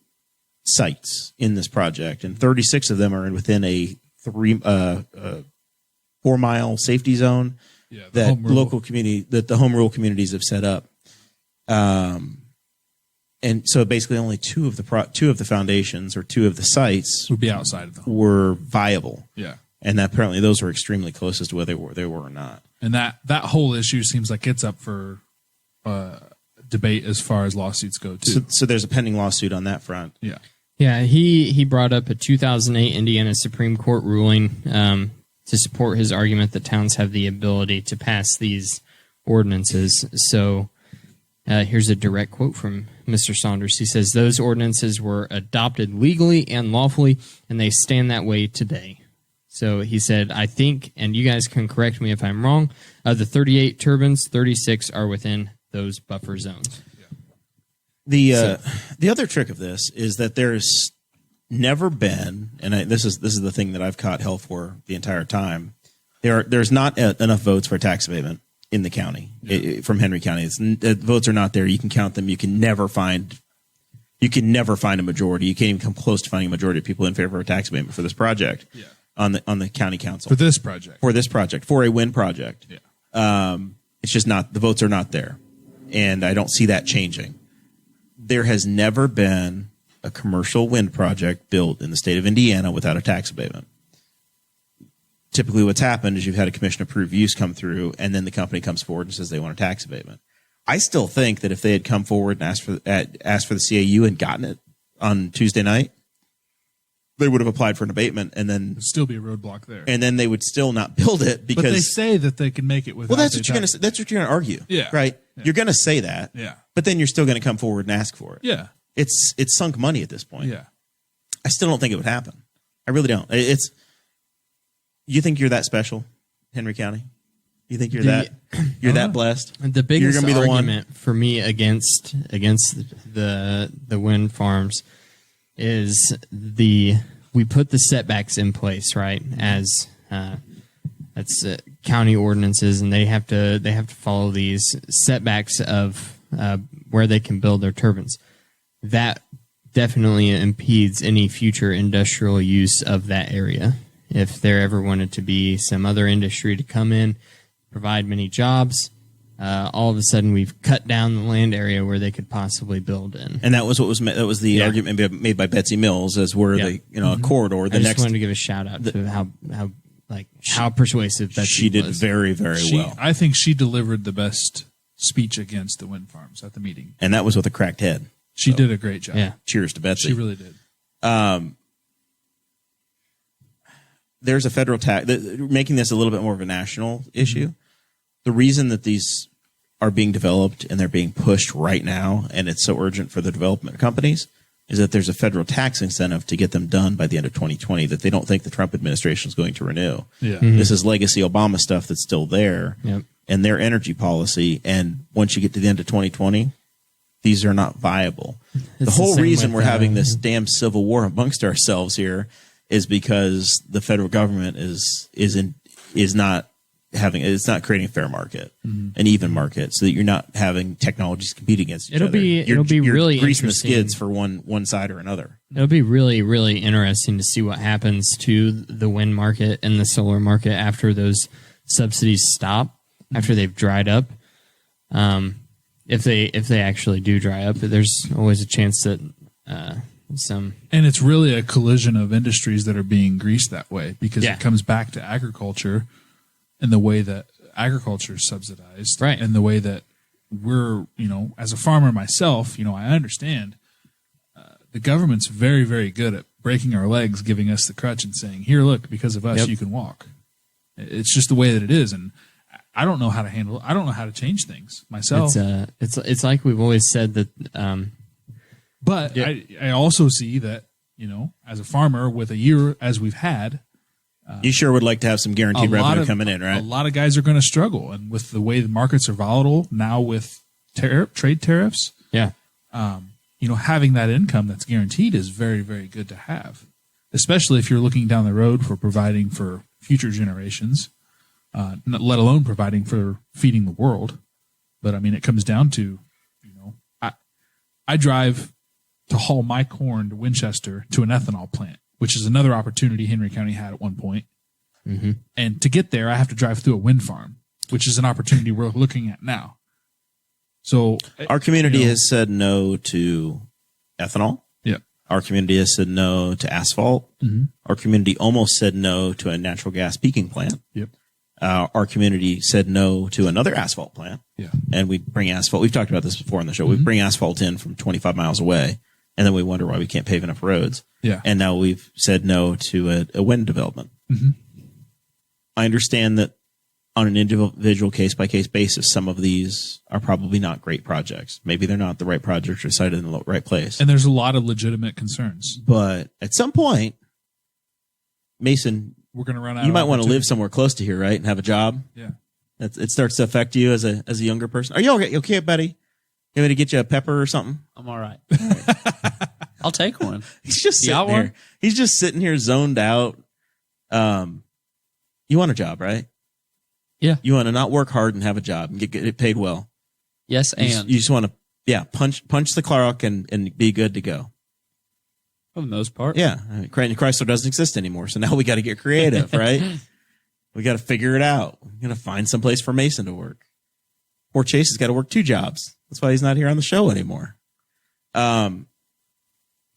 sites in this project, and 36 of them are within a 4-mile safety zone that the home rule communities have set up. And so basically only 2 of the foundations or 2 of the sites would be outside of them were viable. Yeah. And that apparently those were extremely close as to whether they were or not. And that whole issue seems like it's up for debate as far as lawsuits go too. So there's a pending lawsuit on that front. Yeah. Yeah, he brought up a 2008 Indiana Supreme Court ruling to support his argument that towns have the ability to pass these ordinances. So here's a direct quote from Mr. Saunders. He says, "Those ordinances were adopted legally and lawfully, and they stand that way today." So he said, "I think, and you guys can correct me if I'm wrong, of the 38 turbines, 36 are within those buffer zones." The other trick of this is that there's never been, and this is the thing that I've caught hell for the entire time. There's not enough votes for tax abatement in the county from Henry County. The votes are not there. You can count them. You can never find You can never find a majority. You can't even come close to finding a majority of people in favor of a tax abatement for this project on the county council. For this project. For a wind project. Yeah. It's just not, the votes are not there. And I don't see that changing. There has never been a commercial wind project built in the state of Indiana without a tax abatement. Typically what's happened is you've had a commission approved use come through, and then the company comes forward and says they want a tax abatement. I still think that if they had come forward and asked for the CAU and gotten it on Tuesday night, they would have applied for an abatement, and then There'd still be a roadblock there. and then they would still not build it because But they say that they can make it without. well, that's what you're going to that's what you're going to argue, Yeah. right? Yeah. You're going to say that, Yeah. but then you're still going to come forward and ask for it. Yeah. It's sunk money at this point. Yeah. I still don't think it would happen. I really don't. It's you think you're that special, Henry County? You think you're that blessed? The biggest gonna be the one- argument for me against the wind farms is we put the setbacks in place, right? As that's county ordinances, and they have to follow these setbacks of where they can build their turbines. That definitely impedes any future industrial use of that area. If there ever wanted to be some other industry to come in, provide many jobs, all of a sudden we've cut down the land area where they could possibly build in. And that was what was that was the argument made by Betsy Mills as where Yeah. a corridor. The I just next wanted to give a shout out to how persuasive Betsy she did was. very well, I think she delivered the best speech against the wind farms at the meeting. and that was with a cracked head. She did a great job. Yeah. Cheers to Betsy. She really did. There's a federal tax, making this a little bit more of a national issue. The reason that these are being developed and they're being pushed right now, and it's so urgent for the development companies, is that there's a federal tax incentive to get them done by the end of 2020 that they don't think the Trump administration is going to renew. Yeah. This is legacy Obama stuff that's still there, Yep. and their energy policy. And once you get to the end of 2020, these are not viable. It's The the whole same reason with, we're having this damn civil war amongst ourselves here is because the federal government is not creating a fair market, an even market, so that you're not having technologies compete against each It'll other. be You're really greasing the interesting. skids for one side or another. It'll be really, really interesting to see what happens to the wind market and the solar market after those subsidies stop, after they've dried up. If they actually do dry up, there's always a chance that And it's really a collision of industries that are being greased that way because Yeah. it comes back to agriculture and the way that agriculture is subsidized. Right. And the way that we're, as a farmer myself, I understand the government's very, very good at breaking our legs, giving us the crutch and saying, here, look, because of us, Yep. you can walk. It's just the way that it is. And I don't know how to handle it. I don't know how to change things myself. it's like we've always said that But Yeah. I also see that, as a farmer with a year as we've had, You sure would like to have some guaranteed revenue coming in, a right? lot of guys are going to struggle. And with the way the markets are volatile now with trade tariffs, yeah. having that income that's guaranteed is very, very good to have, especially if you're looking down the road for providing for future generations, let alone providing for feeding the world. But I mean, it comes down to, I drive to haul my corn to Winchester to an ethanol plant, which is another opportunity Henry County had at one point. Mm-hmm. And to get there, I have to drive through a wind farm, which is an opportunity we're looking at now. So Our community has said no to ethanol. yeah, Our community has said no to asphalt. Mhm. Our community almost said no to a natural gas peaking plant. yep, Our community said no to another asphalt plant. yeah, And we bring asphalt. We've talked about this before on the show. We bring asphalt in from 25 miles away, and then we wonder why we can't pave enough roads. yeah. And now we've said no to a wind development. Mhm. I understand that on an individual case-by-case basis, some of these are probably not great projects. Maybe they're not the right projects or sited in the right place. And there's a lot of legitimate concerns. But at some point, Mason, We're going to run out. you of might want to live opportunity. somewhere close to here, right? And have a job. Yeah. It starts to affect you as a younger person. Are you okay? You okay, buddy? You want me to get you a pepper or something? I'm all right. I'll take one. He's just You got sitting here. one? He's just sitting here zoned out. You want a job, right? Yeah. You want to not work hard and have a job and get paid well. Yes, You just want to Yeah, punch the clock and be good to go. For the most part. Yeah, I mean, Chrysler doesn't exist anymore, so now we got to get creative, right? We got to figure it out. We're going to find some place for Mason to work. Poor Chase has got to work 2 jobs. That's why he's not here on the show anymore. Got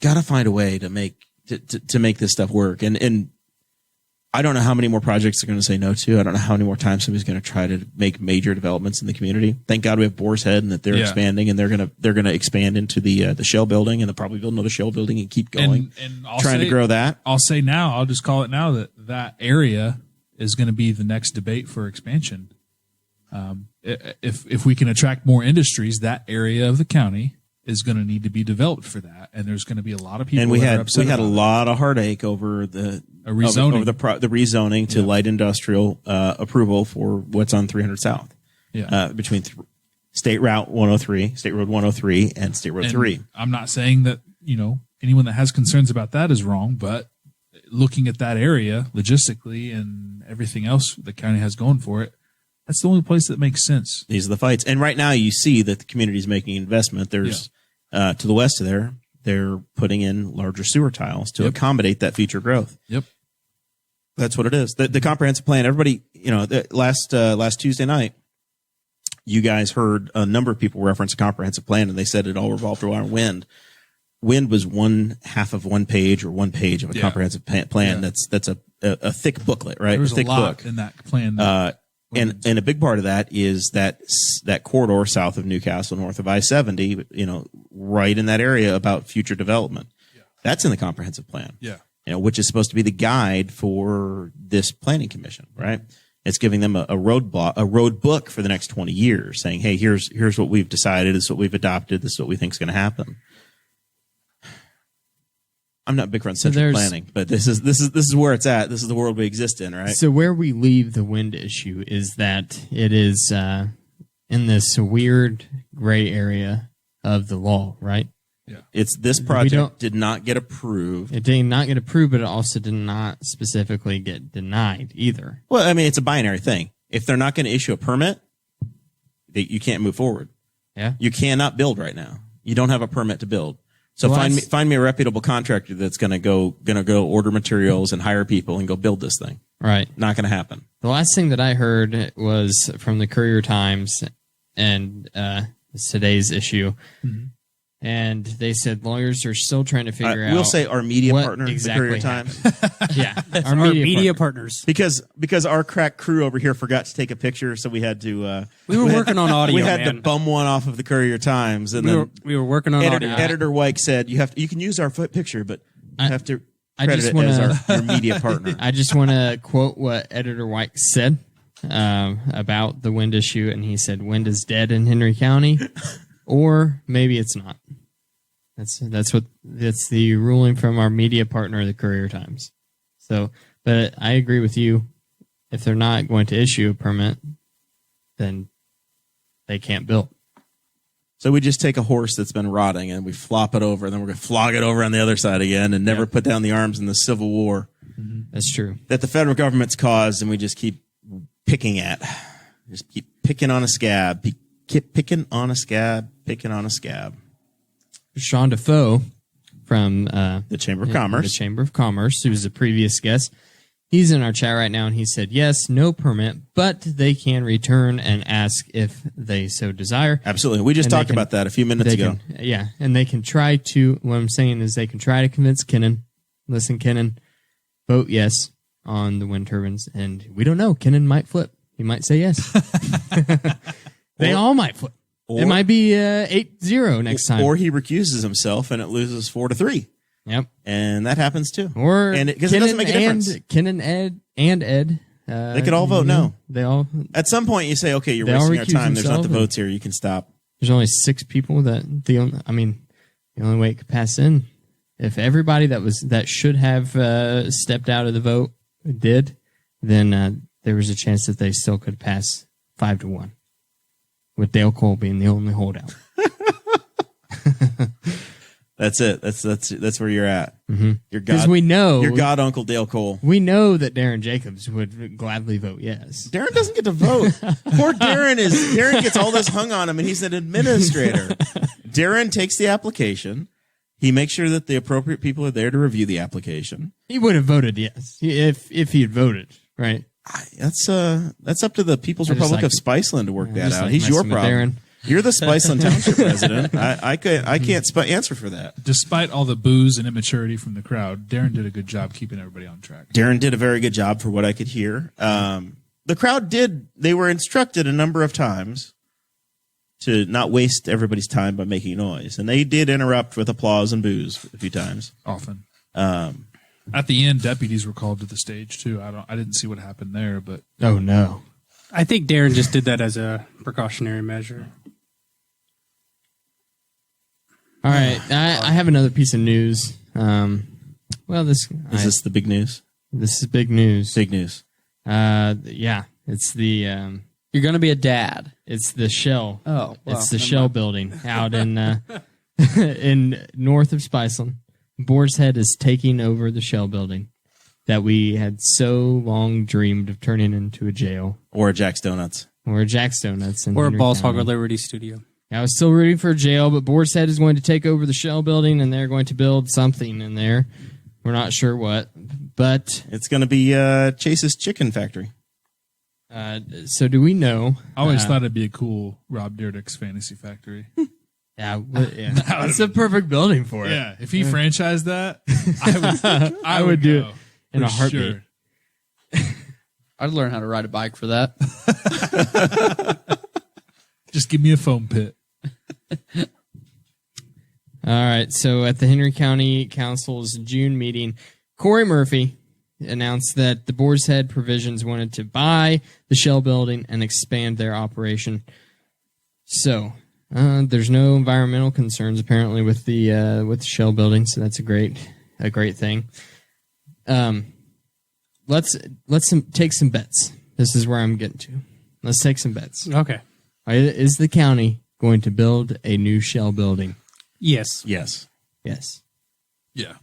to find a way to make this stuff work. And I don't know how many more projects they're going to say no to. I don't know how many more times somebody's going to try to make major developments in the community. Thank God we have Boar's Head and that they're expanding, and they're going to expand into the Shell building, and they'll probably build another Shell building and keep going and trying to grow that. I'll say now, I'll just call it now that area is going to be the next debate for expansion. If we can attract more industries, that area of the county is going to need to be developed for that, and there's going to be a lot of people. And we had a lot of heartache over the rezoning, over the rezoning to light industrial approval for what's on 300 South. Yeah, between State Route 103, State Road 103, and State Road 3. I'm not saying that anyone that has concerns about that is wrong, but looking at that area logistically and everything else the county has going for it, that's the only place that makes sense. These are the fights. And right now you see that the community is making investment. There's to the west of there, they're putting in larger sewer tiles to accommodate that future growth. Yep. That's what it is. The comprehensive plan, everybody, last Tuesday night, you guys heard a number of people reference a comprehensive plan, and they said it all revolved around wind. Wind was 1/2 of one page or 1 page of a comprehensive plan. Yeah. That's a thick booklet, right? There's a thick a lot book in that plan. And a big part of that is that corridor south of Newcastle, north of I-70, right in that area about future development. Yeah. That's in the comprehensive plan. Yeah. Which is supposed to be the guide for this planning commission, right? It's giving them a road book for the next 20 years, saying, "Hey, here's what we've decided. This is what we've adopted. This is what we think is going to happen." I'm not big on central planning, but this is where it's at. This is the world we exist in, right? So where we leave the wind issue is that it is in this weird gray area of the law, right? Yeah. It's this project did not get approved. It did not get approved, but it also did not specifically get denied either. Well, I mean, it's a binary thing. If they're not going to issue a permit, you can't move forward. Yeah. You cannot build right now. You don't have a permit to build. So find me a reputable contractor that's going to go order materials and hire people and go build this thing. Right. Not going to happen. The last thing that I heard was from the Courier Times and today's issue. Mm-hmm. And they said lawyers are still trying to figure out. We'll say our media partner, exactly the Courier Times. Yeah, our media partners. Because our crack crew over here forgot to take a picture, so we had to. We were working on audio. We had to bum one off of the Courier Times, and we were working on audio. Editor Wyke said you can use our picture, but you have to credit it as our media partner. I just want to quote what Editor Wyke said about the wind issue, and he said, "Wind is dead in Henry County." Or maybe it's not. That's the ruling from our media partner, the Courier Times. So, but I agree with you. If they're not going to issue a permit, then they can't build. So we just take a horse that's been rotting and we flop it over, and then we're going to flog it over on the other side again and never put down the arms in the Civil War. Mm-hmm. That's true. That the federal government's caused, and we just keep picking at. Just keep picking on a scab. Keep picking on a scab. Picking on a scab. Sean Defoe from the Chamber of Commerce. The Chamber of Commerce, who was a previous guest. He's in our chat right now, and he said, yes, no permit, but they can return and ask if they so desire. Absolutely. We just talked about that a few minutes ago. And they can try to, what I'm saying is they can try to convince Kennan, listen, Kennan, vote yes on the wind turbines, and we don't know. Kennan might flip. He might say yes. They all might flip. It might be 8-0 next time. Or he recuses himself and it loses 4-3. Yep. And that happens too. Or because it doesn't make a difference. Ken and Ed. They could all vote no. They all. At some point you say, okay, you're wasting our time. There's not the votes here. You can stop. There's only 6 people the only way it could pass in, if everybody that should have stepped out of the vote did, then there was a chance that they still could pass 5-1. With Dale Cole being the only holdout. That's it. That's where you're at. Mm-hmm. Your Because God, we know your God Uncle Dale Cole. we know that Darren Jacobs would gladly vote yes. Darren doesn't get to vote. Poor Darren gets all this hung on him, and he's an administrator. Darren takes the application. He makes sure that the appropriate people are there to review the application. He would have voted yes if he had voted, right? That's up to the People's I just Republic like- of Spiceland to work I that just out. like He's your messing with problem. Darren. You're the Spiceland Township president. I can't answer for that. Despite all the booze and immaturity from the crowd, Darren did a good job keeping everybody on track. Darren did a very good job for what I could hear. The crowd did. They were instructed a number of times to not waste everybody's time by making noise, and they did interrupt with applause and booze a few times. Often. At the end, deputies were called to the stage too. I didn't see what happened there, but Oh no. I think Darren just did that as a precautionary measure. All right, I have another piece of news. This Is this the big news? this is big news. Big news. Yeah, it's the You're going to be a dad. it's the Shell. Oh, well, It's the never Shell mind. building out in in north of Spiceland. Boar's Head is taking over the Shell building that we had so long dreamed of turning into a jail Or Jack's Donuts. or a Jack's Donuts in Or a Henry Balls County. Hogger Liberty studio. I was still rooting for a jail, but Boar's Head is going to take over the Shell building, and they're going to build something in there. We're not sure what, but It's going to be Chase's Chicken Factory. so do we know? I always thought it'd be a cool Rob Dyrdek's Fantasy Factory. Yeah, it's a perfect building for it. Yeah, if he franchised that, I would do go, it in a for heartbeat. sure. I'd learn how to ride a bike for that. Just give me a foam pit. All right. So at the Henry County Council's June meeting, Corey Murphy announced that the Boar's Head Provisions wanted to buy the Shell building and expand their operation. So there's no environmental concerns apparently with the Shell building, so that's a great thing. Let's take some bets. This is where I'm getting to. Let's take some bets. Okay. Is the county going to build a new Shell building? Yes. Yes. Yes. Yeah.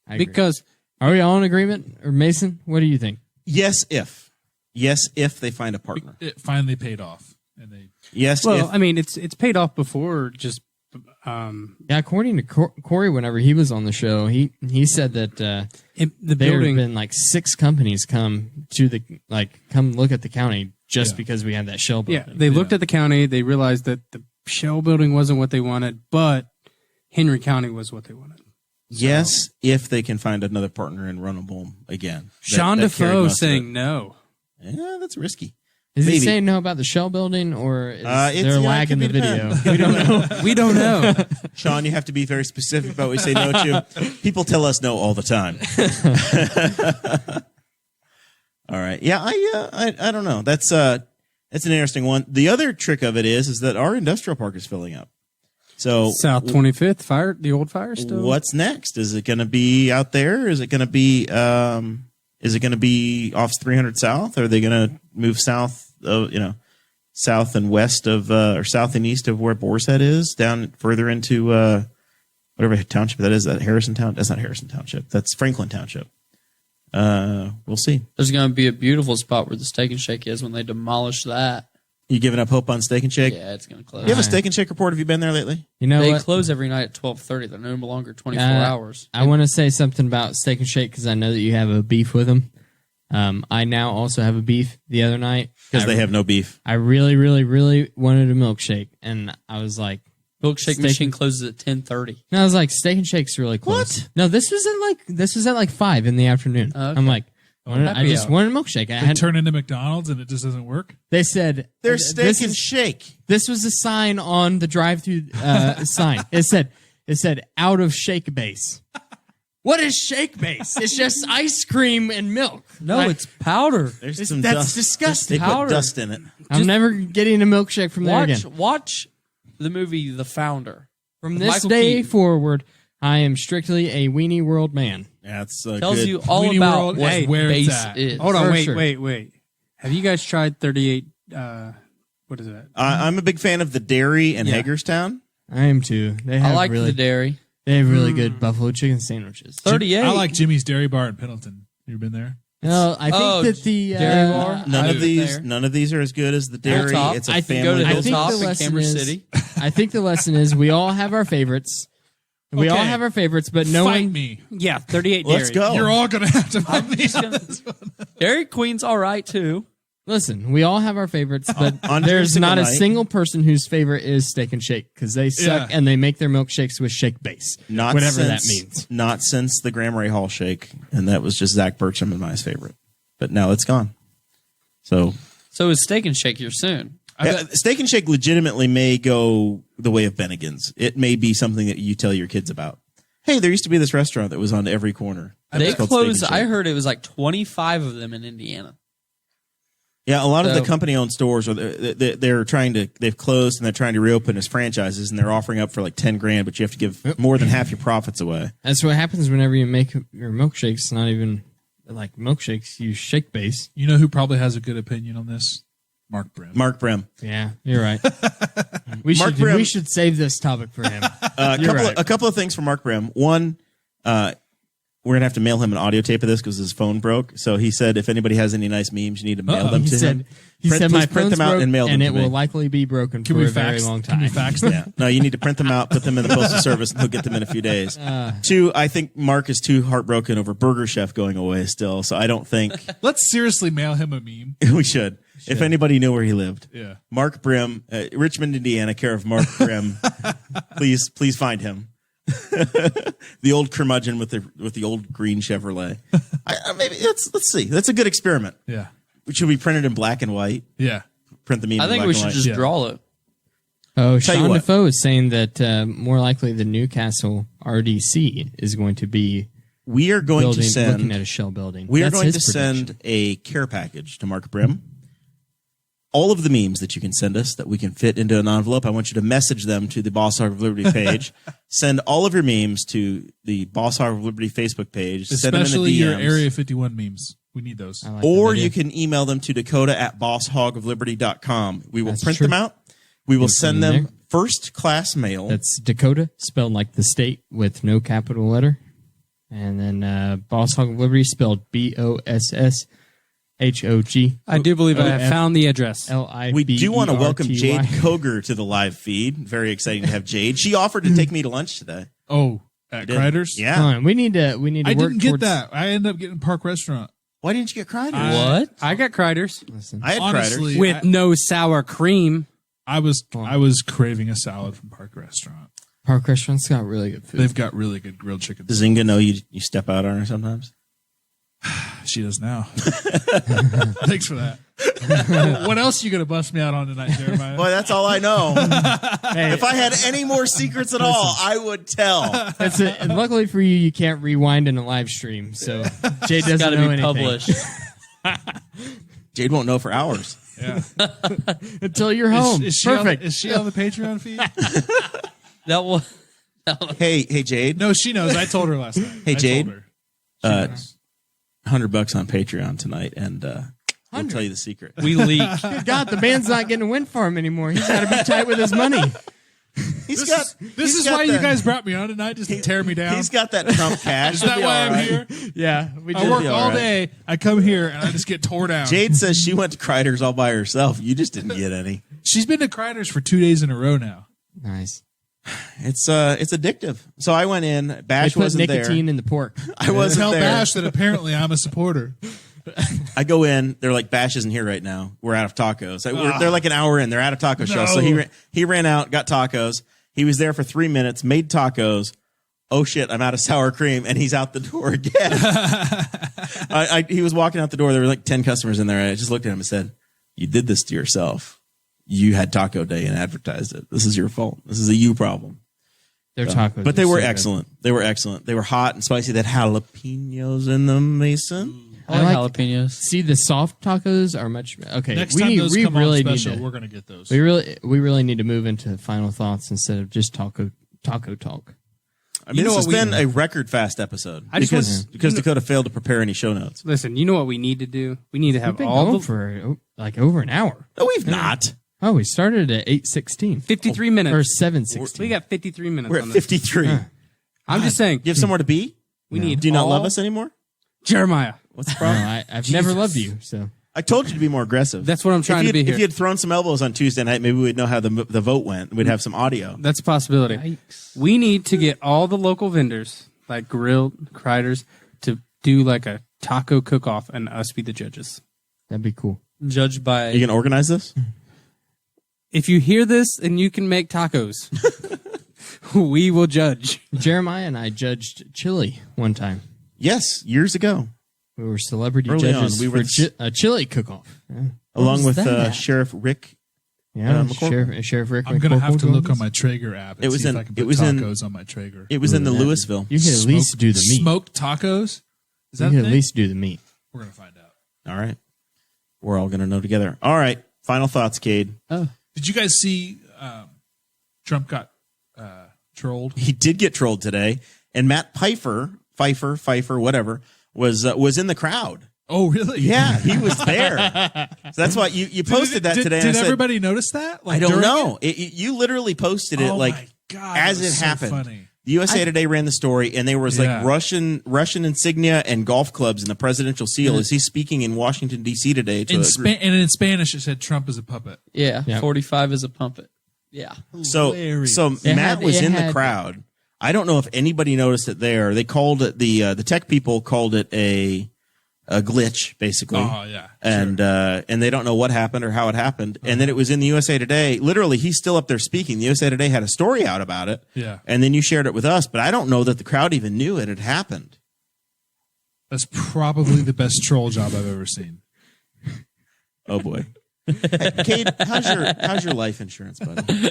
I agree. Because Are we all in agreement? Or Mason, what do you think? Yes, if. Yes, if they find a partner. It finally paid off, and they Yes, well, if. I mean, it's paid off before. Just Yeah, according to Corey, whenever he was on the show, he said that the there have building. been like 6 companies come look at the county just because we had that Shell Yeah, building. they looked at the county. They realized that the Shell building wasn't what they wanted, but Henry County was what they wanted. Yes, if they can find another partner and run a boom again. Sean That carried Defoe most of saying it. no. Yeah, that's risky. Is he maybe. saying no about the Shell building, or is It's- there yeah, lag it in the could be video? depend. We don't know. We don't know. Sean, you have to be very specific about what we say no to. People tell us no all the time. All right. Yeah, I don't know. That's an interesting one. The other trick of it is that our industrial park is filling up. So South 25th fire, the old Firestone. what's next? Is it going to be out there? Is it going to be off 300 South? Are they going to move south? South and west of or south and east of where Boar's Head is, down further into whatever township that is. That Harrison Town? That's not Harrison Township. That's Franklin Township. We'll see. There's going to be a beautiful spot where the Steak and Shake is when they demolish that. You giving up hope on Steak and Shake? Yeah, it's going to close. You have a Steak and Shake report? Have you been there lately? You know They what? close every night at 12:30. They're no longer 24 Uh, hours. I want to say something about Steak and Shake because I know that you have a beef with them. I now also have a beef the other night. Because they have no beef. I really, really, really wanted a milkshake, and I was like, Milkshake Steak- machine closes at 10:30. no, I was like, Steak and Shake's really close. What? No, this was at like 5 in the afternoon. Okay. I'm like, I happy just hour. wanted a milkshake. I they had, turn into McDonald's and it just doesn't work. they said There's Steak this and is- Shake. This was a sign on the drive-through sign. It said out of shake base. What is shake base? It's just ice cream and milk. No, Like, it's powder. There's It's- some that's dust. disgusting. They Powder. put dust in it. I'm never getting a milkshake from there again. Watch the movie The Founder. From this Michael day Keaton. forward, I am strictly a weenie world man. That's Tells good. you all Weenie about World what is where it's base at. is. Hold on, For wait, sure. wait. Have you guys tried 38? What is that? I'm a big fan of the Dairy in Yeah. Hagerstown. I am too. They I have like really, the dairy. They have really good buffalo chicken sandwiches. 38. I like Jimmy's Dairy Bar in Pendleton. You been there? No, I think that the Dairy Bar? None of these are as good as the dairy. Hilltop. It's a I can family go to business. Hilltop the in lesson Cambridge is- City. I think the lesson is we all have our favorites. We all Okay. have our favorites, but no Fight one. me. Yeah, 38 Let's dairy. go. You're all going to have to fight me on this one. Dairy Queen's all right too. Listen, we all have our favorites, but On there's every not a single night. single person whose favorite is Steak and Shake because they suck Yeah. and they make their milkshakes with shake base, Not whatever that since- means. Not since the Graham Ray Hall shake, and that was just Zach Burcham and my favorite. But now it's gone. So So is Steak and Shake here soon? Steak and Shake legitimately may go the way of Bennigan's. It may be something that you tell your kids about. Hey, there used to be this restaurant that was on every corner. They It's called Steak and closed. Shake. I heard it was like 25 of them in Indiana. Yeah, a lot of the So- company-owned stores are they've closed and they're trying to reopen as franchises, and they're offering up for like $10,000, but you have to give more than half your profits away. That's what happens whenever you make your milkshakes. Not even like milkshakes, use shake base. You know who probably has a good opinion on this? Mark Brim. Mark Brim. Yeah, you're right. Mark Brim- we should save this topic for him. A couple of things from Mark Brim. One, we're gonna have to mail him an audio tape of this because his phone broke. So he said, if anybody has any nice memes, you need to mail them He to said, him. he said my please print phone's them out broke and mail them and to it me. will likely be broken for a very long time. Can we fax them? Yeah. No, you need to print them out, put them in the postal service, and he'll get them in a few days. Two, I think Mark is too heartbroken over Burger Chef going away still, so I don't think Let's seriously mail him a meme. we should. If anybody knew where he lived. Yeah. Mark Brim, Richmond, Indiana, care of Mark Brim. please find him. The old curmudgeon with the old green Chevrolet. Maybe let's see. That's a good experiment. Yeah. Should we print it in black and white? Yeah. Print the meme. I in think black we and should white? just Yeah. draw it. Oh, Tell you Sean what. Defoe is saying that more likely the Newcastle RDC is going to be We are going building, to send. looking at a shell building. We are That's going his to prediction. send a care package to Mark Brim. All of the memes that you can send us that we can fit into an envelope, I want you to message them to the Boss Hog of Liberty page. Send all of your memes to the Boss Hog of Liberty Facebook page. Send them Especially in the your DMs. Area 51 memes. We need those. I like the Or video. you can email them to dakota@bosshogofliberty.com. We will That's print true. them out. We will Put send them in them first class mail. That's Dakota, spelled like the state with no capital letter. And then Boss Hog of Liberty, spelled BOSSHOG. I do believe I have found the address. We do want to welcome Jade Koger to the live feed. Very exciting to have Jade. She offered to take me to lunch today. Oh, at Did- Kreider's? Yeah. Come on, we need to I work didn't get towards that. I ended up getting Park Restaurant. Why didn't you get Kreider's? What? I got Kreider's Listen, I had Honestly, Kreider's. with no sour cream. I was craving a salad from Park Restaurant. Park Restaurant's got really good food. They've got really good grilled chicken. Does Inga know you step out on her sometimes? She does now. Thanks for that. What else you gonna bust me out on tonight, Jeremiah? Boy, that's all I know. Hey, If I had any more secrets at all, I would tell. that's it. And luckily for you, you can't rewind in a live stream, so Jay doesn't Got to know be anything published. Jade won't know for hours. Yeah. until you're home. Is she Perfect. is she on the Patreon feed? That will. Hey, Jade. No, she knows. I told her last night. Hey, I told Jade. her. $100 on Patreon tonight, and we'll tell you the secret. We leak. Good God, the man's not getting a win for him anymore. He's got to be tight with his money. This This is why you guys brought me on tonight, just to tear me down. He's got that Trump cash. Is that He'll be why all I'm right. here? Yeah, we I work be all all right. day. I come here and I just get tore down. Jade says she went to Kreider's all by herself. You just didn't get any. She's been to Kreider's for 2 days in a row now. Nice. It's addictive. So I went in. They Bash put wasn't nicotine there. in the pork. I wasn't Tell there. Bash that apparently I'm a supporter. I go in. They're like, Bash isn't here right now. We're out of tacos. They're like an hour in. They're out of taco shells. So he ran out, got tacos. He was there for 3 minutes, made tacos. Oh shit, I'm out of sour cream, and he's out the door again. He was walking out the door. There were like 10 customers in there. I just looked at him and said, "You did this to yourself. You had Taco Day and advertised it. This is your fault. This is a you problem." Their tacos, But they are were so good. excellent. They were excellent. They were hot and spicy. They had jalapenos in them, Mason. I like jalapenos. See, the soft tacos are much okay. Next we time need, those we come really on need special, to, we're going to get those. we really need to move into final thoughts instead of just taco talk. I mean, know this has what we- been a record fast episode I just because Dakota failed to prepare any show notes. Listen, you know what we need to do? We need to We've have been all going the for like over an hour. No, we've not. Oh, we started at 8:16 53 or minutes. 7:16. We got 53 minutes We're on at this. 53. I'm just saying. You have somewhere to be? We need. Do you not all- love us anymore? Jeremiah? What's the No, problem? I've never loved you, so. I told you to be more aggressive. That's what I'm trying to be here. If you had thrown some elbows on Tuesday night, maybe we'd know how the vote went. We'd have some audio. That's a possibility. Yikes. We need to get all the local vendors, like grilled Kriders, to do like a taco cook-off and us be the judges. That'd be cool. Judged by Are you going to organize this? If you hear this and you can make tacos, we will judge. Jeremiah and I judged chili one time. Yes, years ago. We were celebrity Early judges on, we were for a chili cook-off. Yeah. Along with was that? Sheriff Rick. Yeah, McCorkle. Sheriff Rick. I'm gonna have to McCorkle look joined on us. my Traeger app and It was see in- if I can it put was in- tacos on my Traeger. It was in the Ooh, that- Louisville. You could at least do the meat. Smoked tacos? Is that You a could at thing? least do the meat. We're gonna find out. All right. We're all going to know together. All right. Final thoughts, Kade. Did you guys see Trump got trolled? He did get trolled today, and Matt Pfeiffer, whatever, was in the crowd. Oh, really? Yeah, he was there. So that's why you posted that today. and Did I said, everybody notice that? Like, I don't during know. it? You literally posted it Oh like my God, as that was it so happened. funny. The USA Today ran the story, and there was Yeah. like Russian insignia and golf clubs and the presidential seal as he's speaking in Washington D.C. today. To And in Spanish, it said Trump is a puppet. yeah, Yeah. 45 is a puppet. Yeah. So Hilarious. Matt was it in the had- crowd. I don't know if anybody noticed it there. They called it the tech people called it a glitch, basically. Oh, yeah. And they don't know what happened or how it happened. And then it was in the USA Today. Literally, he's still up there speaking. The USA Today had a story out about it. Yeah. And then you shared it with us, but I don't know that the crowd even knew it had happened. That's probably the best troll job I've ever seen. Oh boy. Hey, Kade, how's your life insurance, buddy?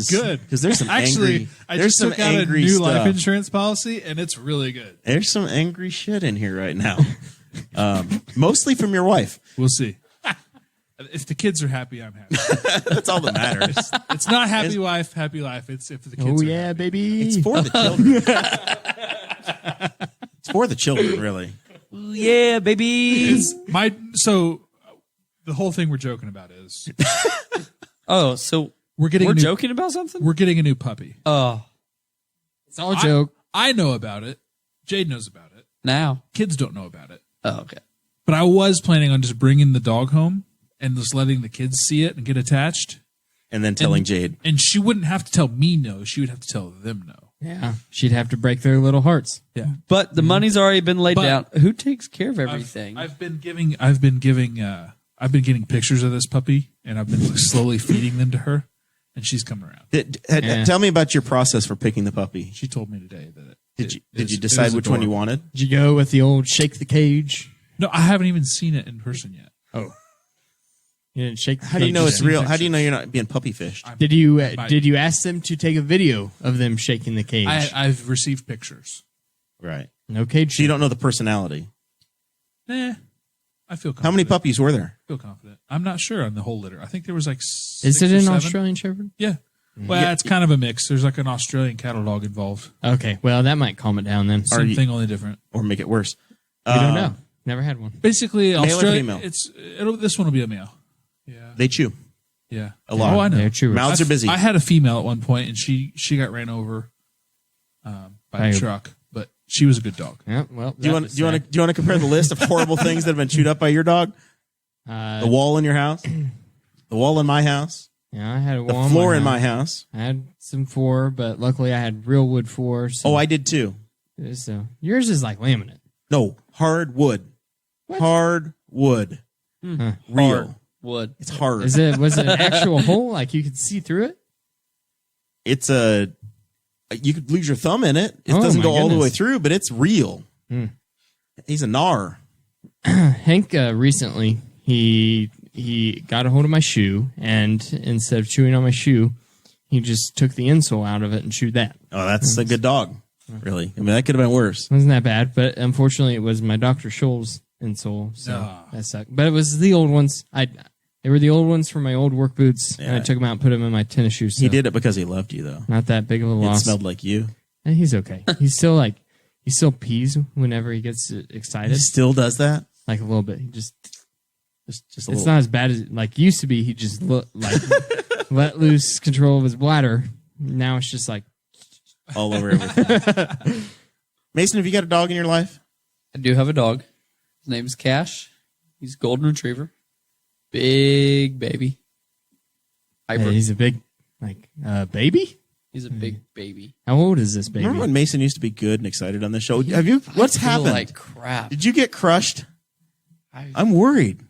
Good. Because there's some Actually, angry. I there's just some took out a angry new stuff. life insurance policy, and it's really good. There's some angry shit in here right now. Mostly from your wife. We'll see. If the kids are happy, I'm happy. That's all that matters. It's not happy wife, happy life. It's if the kids Oh are yeah, happy. baby. It's for the children. It's for the children, really. Yeah, baby. It's so the whole thing we're joking about is Oh, so we're getting we're a new, joking about something? We're getting a new puppy. Oh, It's all a joke. I know about it. Jade knows about it. now. Kids don't know about it. Oh, okay. But I was planning on just bringing the dog home and just letting the kids see it and get attached. And then telling Jade. And she wouldn't have to tell me no. She would have to tell them no. Yeah, she'd have to break their little hearts. Yeah. But the money's already been laid But- down. Who takes care of everything? I've been getting pictures of this puppy, and I've been slowly feeding them to her, and she's coming around. Yeah. Tell me about your process for picking the puppy. She told me today that Did you decide which one you wanted? Did you go with the old shake the cage? No, I haven't even seen it in person yet. Oh, you didn't shake the How do you know cage. it's real? How do you know you're not being puppy fished? Did you ask them to take a video of them shaking the cage? I've received pictures. Right. No cage. So you don't know the personality. Nah, I feel confident. How many puppies were there? I feel confident. I'm not sure on the whole litter. I think there was like Is it an an Australian Shepherd? Yeah. Well, it's kind of a mix. There's like an Australian cattle dog involved. Okay, well that might calm it down then. Same you- thing, only different. Or make it worse? We don't know. Never had one. Basically, or Australia. female? This one will be a male. Yeah. They chew. Yeah. A lot. Oh, I know. They're true. Mouths are busy. I had a female at one point, and she got ran over by a truck, but she was a good dog. Yeah, well, Do you want to compare the list of horrible things that have been chewed up by your dog? The wall in your house, the wall in my house, Yeah, I had a the wall floor in my house. house. I had some floor, but luckily I had real wood floor. So, Oh, I did too. so yours is like laminate. No, hard wood. Hard wood. Huh. Real. Hard wood. It's hard. Was it an actual hole? Like you could see through it? It's a. You could lose your thumb in it. It Oh, doesn't my go all the way goodness. through, but it's real. He's a gnar. Hank recently he got a hold of my shoe, and instead of chewing on my shoe, he just took the insole out of it and chewed that. Oh, that's a good dog. Really. I mean, that could have been worse. It wasn't that bad, but unfortunately, it was my Dr. Scholl's insole, so Ah. that sucked. But it was the old ones. They were the old ones for my old work boots, and I Yeah. took them out and put them in my tennis shoes. So He did it because he loved you, though. not that big of a It loss. smelled like you. And he's okay. He's still he still pees whenever he gets excited, He still does that. like a little bit. He just Just a it's little. not as bad as like used to be. He just let loose control of his bladder. Now it's just like all over everything. Mason, have you got a dog in your life? I do have a dog. His name is Cash. He's a golden retriever. Big baby. Hyper. He's a big, baby? He's a big baby. How old is this baby? Remember when Mason used to be good and excited on the show? Have you? What's I feel happened? like crap. Did you get crushed? I'm worried.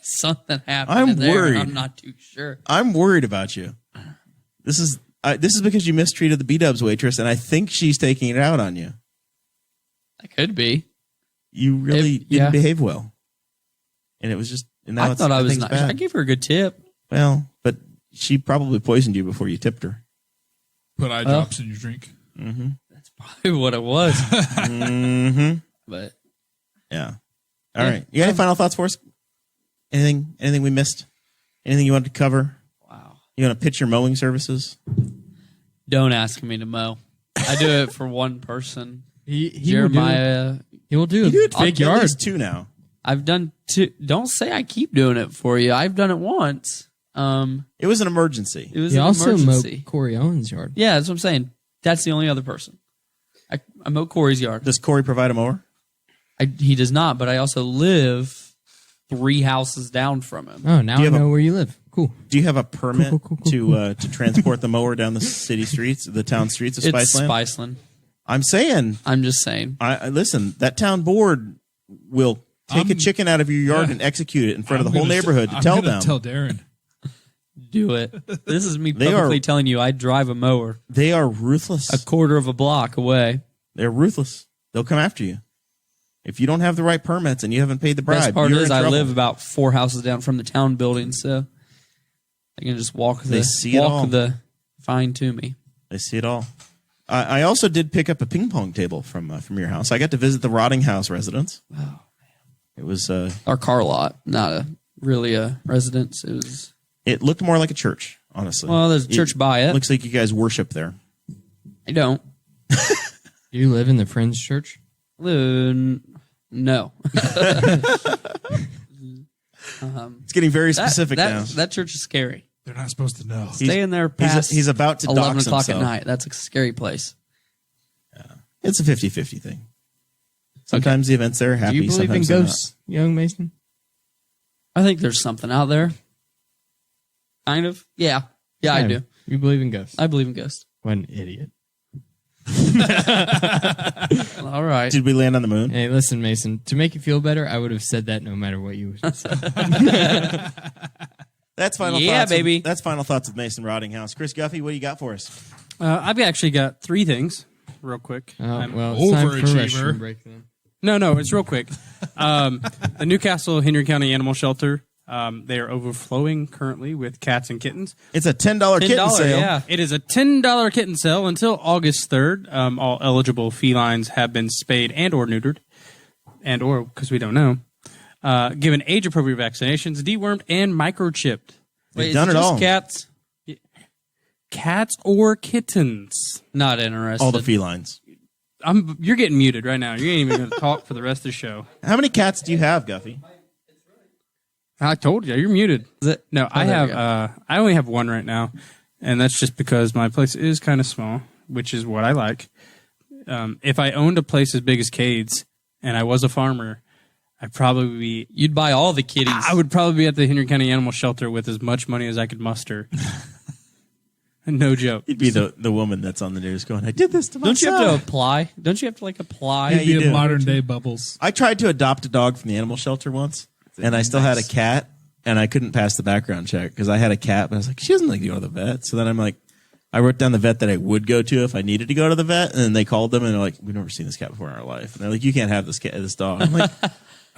Something happened. I'm in there, worried. I'm not too sure. I'm worried about you. This is because you mistreated the B-Dubs waitress, and I think she's taking it out on you. That could be. You really didn't behave well, and it was just. And now I thought I was not. nice. I gave her a good tip. Well, but she probably poisoned you before you tipped her. Put eye drops in your drink. Mm-hmm. That's probably what it was. Mm-hmm. But yeah. All right. You got any final thoughts for us? Anything we missed? Anything you wanted to cover? wow. You want to pitch your mowing services? Don't ask me to mow. I do it for one person. He Jeremiah. He will do You a do it for big at yard. least 2 now. I've done two. Don't say I keep doing it for you. I've done it once. It was an emergency. It was He an also emergency. mowed Corey Owens' yard. Yeah, that's what I'm saying. That's the only other person. I mow Corey's yard. Does Corey provide a mower? He does not, but I also live 3 houses down from him. Oh, now Do I you have know where you live. Cool. Do you have a permit Cool. to transport the mower down the city streets, the town streets of It's Spiceland? Spiceland. I'm saying, I'm just saying. I listen. That town board will take a chicken out of your yard and execute it in front of the whole neighborhood to tell them. Tell Darren. Do it. This is me They publicly are- telling you I drive a mower They are ruthless. a quarter of a block away. They're ruthless. They'll come after you if you don't have the right permits and you haven't paid the bribe. Best part you're is in I trouble. live about 4 houses down from the town building, so I can just walk They see it all. the fine to me. They see it all. I also did pick up a ping pong table from your house. I got to visit the Rottinghaus residence. Oh man, it was. Our car lot, not really a residence. It was. It looked more like a church, honestly. Well, there's a church by it. Looks like you guys worship there. I don't. Do you live in the Friends Church? No. It's getting very specific now. That church is scary. They're not supposed to know. Stay in there past He's about to 11 dox o'clock himself. at night. That's a scary place. It's a 50-50 thing. Sometimes the events there are happy. Do you believe in sometimes they're not. ghosts, young Mason? I think there's something out there. Kind of. Yeah. Yeah, I do. You believe in ghosts? I believe in ghosts. What an idiot. All right. Did we land on the moon? Hey, listen, Mason. To make you feel better, I would have said that no matter what you said. That's final Yeah, thoughts. baby. That's final thoughts of Mason Rottinghaus. Chris Guffey, what do you got for us? I've actually got 3 things, real quick. Oh, well, it's time for Overachiever. restroom break then. No, it's real quick. The Newcastle Henry County Animal Shelter, they are overflowing currently with cats and kittens. It's a $10 kitten sale. Yeah. It is a $10 kitten sale until August 3rd. All eligible felines have been spayed and or neutered, and or, because we don't know, given age-appropriate vaccinations, dewormed, and microchipped. They've Wait, done is it just all. Cats? Cats or kittens. Not interested. All the felines. You're getting muted right now. You ain't even going to talk for the rest of the show. How many cats do you have, Guffy? I told you, you're muted. Is it? No, I there have. we go. I only have 1 right now, and that's just because my place is kind of small, which is what I like. If I owned a place as big as Kade's and I was a farmer, I'd probably be. You'd buy all the kitties. I would probably be at the Henry County Animal Shelter with as much money as I could muster. No joke. You'd be the woman that's on the news going, I did this to Don't you myself. have to apply? Don't you have to apply? Yeah, you Be do. a modern day Bubbles. I tried to adopt a dog from the animal shelter once, and I still had a cat, and I couldn't pass the background check because I had a cat, but I was like, she doesn't like to go to the vet. So then I'm like, I wrote down the vet that I would go to if I needed to go to the vet, and then they called them, and they're like, we've never seen this cat before in our life. And they're like, you can't have this dog. I'm like,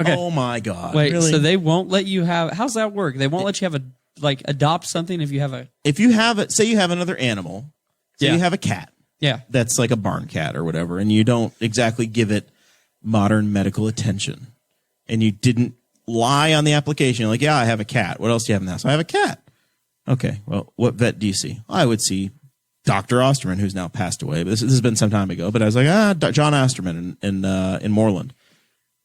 oh my God. Wait, really? so they won't let you have? How's that work? They won't let you have adopt something if you have a. If you have it, say you have another animal, say Yeah. you have a cat Yeah. that's like a barn cat or whatever, and you don't exactly give it modern medical attention, and you didn't lie on the application. You're like, yeah, I have a cat. What else do you have in the house? I have a cat. Okay, well, what vet do you see? I would see Dr. Osterman, who's now passed away, but this has been some time ago. But I was like, John Osterman in Moreland.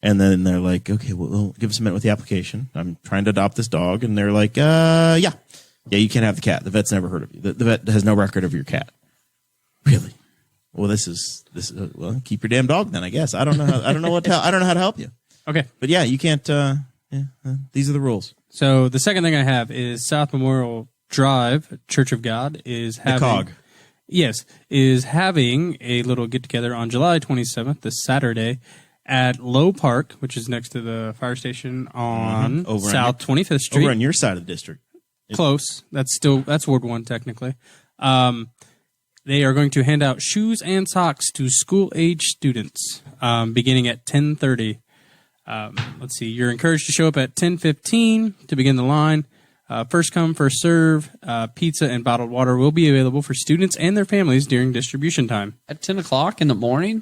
And then they're like, okay, well, give us a minute with the application. I'm trying to adopt this dog. And they're like, yeah, you can't have the cat. The vet's never heard of you. The vet has no record of your cat. Really? Well, this is well. Keep your damn dog then. I guess I don't know. I don't know how to help you. Okay. But yeah, you can't. These are the rules. So the second thing I have is South Memorial Drive Church of God is having Cog. Yes, is having a little get together on July 27th, this Saturday, at Low Park, which is next to the fire station on Over South 25th Street. Over on your side of the district. Close. That's Ward 1 technically. They are going to hand out shoes and socks to school-age students beginning at 10:30. Let's see. You're encouraged to show up at 10:15 to begin the line. First come, first serve. Pizza and bottled water will be available for students and their families during distribution time. At 10 o'clock in the morning?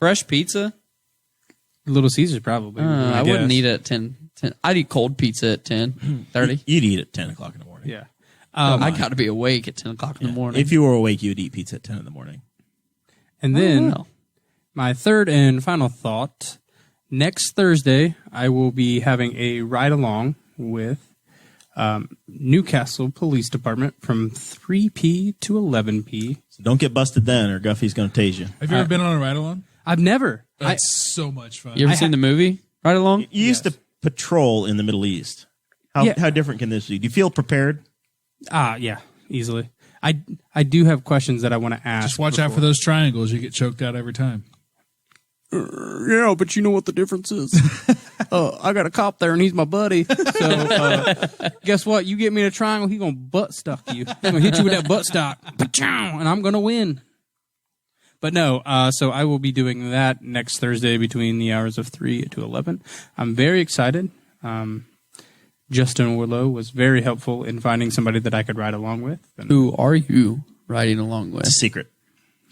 Fresh pizza? Little Caesars probably. I wouldn't eat it at 10. I'd eat cold pizza at 10:30. You'd eat at 10 o'clock in the morning. Yeah. I got to be awake at 10 o'clock in the morning. If you were awake, you would eat pizza at 10 in the morning. And then my third and final thought. Next Thursday, I will be having a ride-along with Newcastle Police Department from 3 p. to 11 p. So don't get busted then, or Guffey's going to tase you. Have you ever been on a ride-along? I've never. That's so much fun. You ever seen the movie Right Along? You used to patrol in the Middle East. How different can this be? Do you feel prepared? Yeah, easily. I do have questions that I want to ask. Just watch out for those triangles. You get choked out every time. Yeah, but you know what the difference is. I got a cop there, and he's my buddy. So guess what? You get me in a triangle, he's going to butt stuck you. He's going to hit you with that butt stock, and I'm going to win. But no, so I will be doing that next Thursday between the hours of 3 to 11. I'm very excited. Justin Willow was very helpful in finding somebody that I could ride along with. And Who are you riding along with? It's a secret.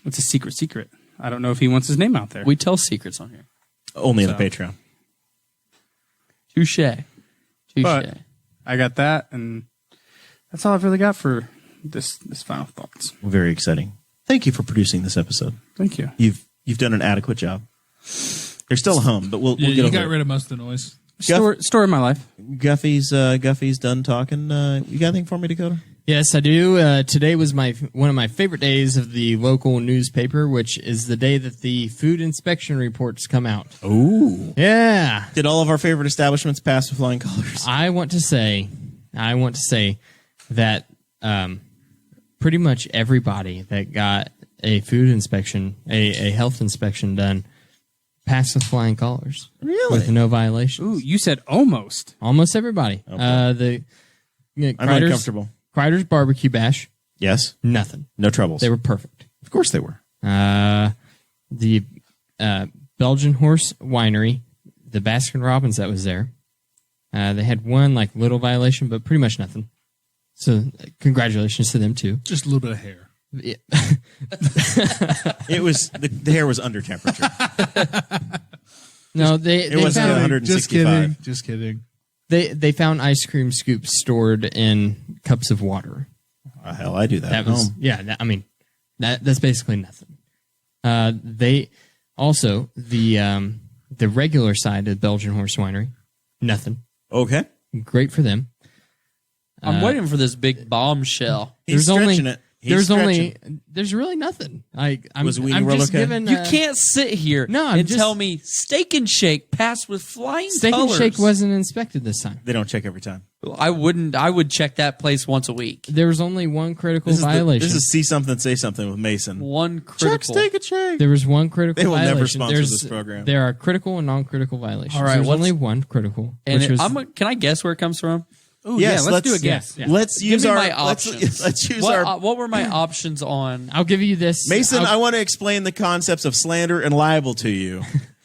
it's a secret. I don't know if he wants his name out there. We tell secrets on here. Only on the Patreon. Touche. But I got that, and that's all I've really got for this final thoughts. Very exciting. Thank you for producing this episode. Thank you. You've done an adequate job. There's still a hum, but we'll get You over got it. rid of most of the noise. Story of my life. Guffey's done talking. You got anything for me, Dakota? Yes, I do. Today was one of my favorite days of the local newspaper, which is the day that the food inspection reports come out. Ooh. Yeah. Did all of our favorite establishments pass with flying colors? I want to say that pretty much everybody that got a food inspection, a health inspection done, passed with flying colors. Really? With no violations. Ooh, you said almost. Almost everybody. Okay. I'm uncomfortable. Crider's Barbecue Bash, Yes. nothing. No troubles. They were perfect. Of course they were. The Belgian Horse Winery, the Baskin Robbins that was there, they had one little violation, but pretty much nothing. So congratulations to them too. Just a little bit of hair. Yeah. It was the hair was under temperature. No, they wasn't found 165. Just kidding. they found ice cream scoops stored in cups of water. Hell, I do that. That at was home. that's basically nothing. They also the regular side of Belgian Horse Winery, nothing. Okay. Great for them. I'm waiting for this big bombshell. He's stretching it. He's stretching. There's really nothing. I'm Was Weenie I'm World just okay? given. You can't sit here I'm and just- tell me Steak and Shake passed with flying Steak colors. and Shake wasn't inspected this time. They don't check every time. I wouldn't. I would check that place once a week. There was only one critical This violation. is see something, say something with Mason. One Check, critical. steak, and shake. There was one critical They will violation. never sponsor There's- this program. There are critical and non-critical violations. All right, There's what's- only one critical. And which was, can I guess where it comes from? Ooh, Yes, yeah, let's do a guess. yeah. Let's Give use me our my let's, options. let's use our What were my options on? I'll give you this. Mason. I'll- I want to explain the concepts of slander and libel to you.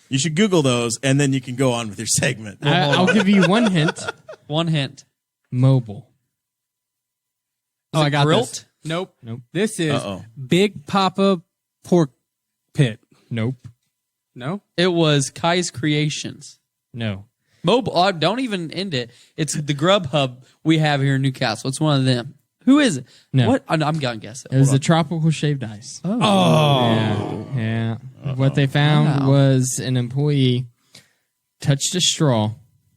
You should Google those, and then you can go on with your segment. I'll give you one hint. One hint. Mobile. Oh, I got Grilt? this. Nope. Nope. This is Uh-oh. Big Papa Pork Pit. Nope. No? It was Kai's Creations. No. Mobile. Don't even end it. It's the Grubhub we have here in Newcastle. It's one of them. Who is it? No. What? I'm gonna guess it. It was Hold the tropical shaved ice. on. Yeah. What they found Wow. was an employee touched a straw.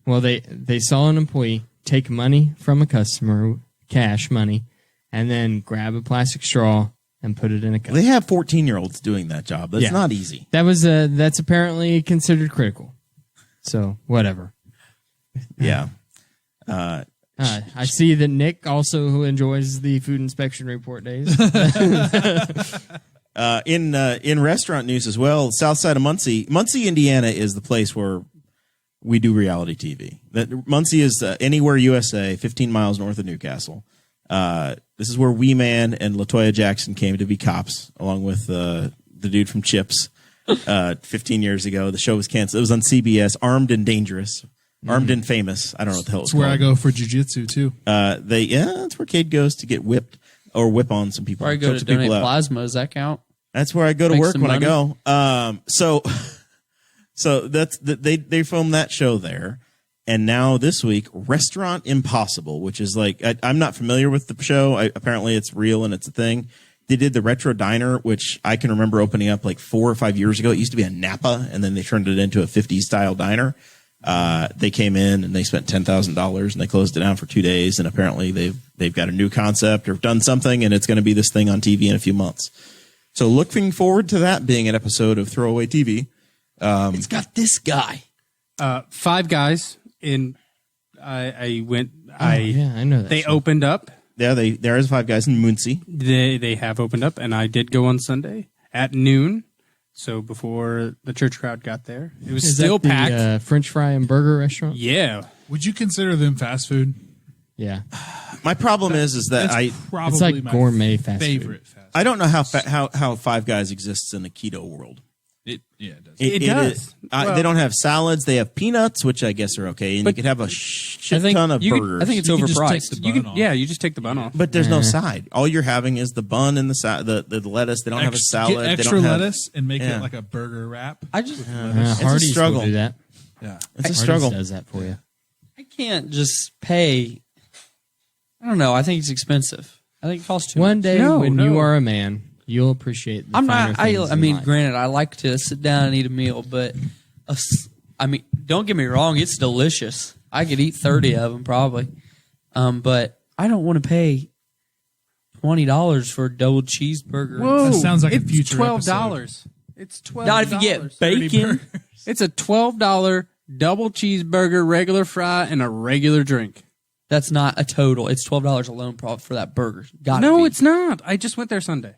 Well, they saw an employee take money from a customer, cash money, and then grab a plastic straw and put it in a cup. They have 14-year-olds doing that job. That's Yeah. not easy. That's apparently considered critical. So whatever. Yeah. I see that Nick also enjoys the food inspection report days. In restaurant news as well, south side of Muncie, Indiana is the place where we do reality TV. That Muncie is Anywhere USA, 15 miles north of Newcastle. This is where Wee Man and LaToya Jackson came to be cops, along with the dude from Chips. 15 years ago, the show was canceled. It was on CBS. Armed and Dangerous, Armed and Famous. I don't know what the hell it's That's where I called. go for jujitsu too. That's where Kade goes to get whipped or whip on some people. Where I go choke to some people donate out. plasma, does that count? That's where I go to Make work some when money. I go. So they filmed that show there, and now this week, Restaurant Impossible, which is like I'm not familiar with the show. Apparently, it's real and it's a thing. They did the Retro Diner, which I can remember opening up like 4 or 5 years ago. It used to be a Napa, and then they turned it into a 50s style diner. They came in and they spent $10,000 and they closed it down for 2 days. And apparently they've got a new concept or done something, and it's going to be this thing on TV in a few months. So looking forward to that being an episode of Throwaway TV. It's got this guy. 5 Guys in. I went. Yeah, I know that. They show. opened up. Yeah, there is 5 Guys in Muncie. They have opened up, and I did go on Sunday at noon. So before the church crowd got there, it was Is still that the, packed. French fry and burger restaurant. Yeah. Would you consider them fast food? Yeah, My problem is that That's probably it's like my gourmet fast food. favorite fast food. I don't know how 5 Guys exists in the keto world. It does. It does. Well- They don't have salads. They have peanuts, which I guess are okay, and you could have a shit ton of burgers. I think it's You can just overpriced. take the You bun can, off. yeah, you just take the bun off. But there's no side. All you're having is the bun and the lettuce. They don't have a salad. Get they extra don't have, lettuce and make Yeah. it like a burger wrap. I just It's a Hardee's struggle. will do that. Yeah. It's a Hardee's struggle. does that for you. I can't just pay. I don't know. I think it's expensive. I think it costs too One much. day No, when no. you are a man, you'll appreciate the I'm finer not. I things mean, in life. granted, I like to sit down and eat a meal, but I mean, don't get me wrong. It's delicious. I could eat 30 of them probably, but I don't want to pay $20 for a double cheeseburger. Whoa, That sounds like a it's future $12. It's $12. Not if you get bacon. It's a $12 double cheeseburger, regular fry, and a regular drink. That's not a total. It's $12 alone for that burger. Got No, it's not. I just went there Sunday.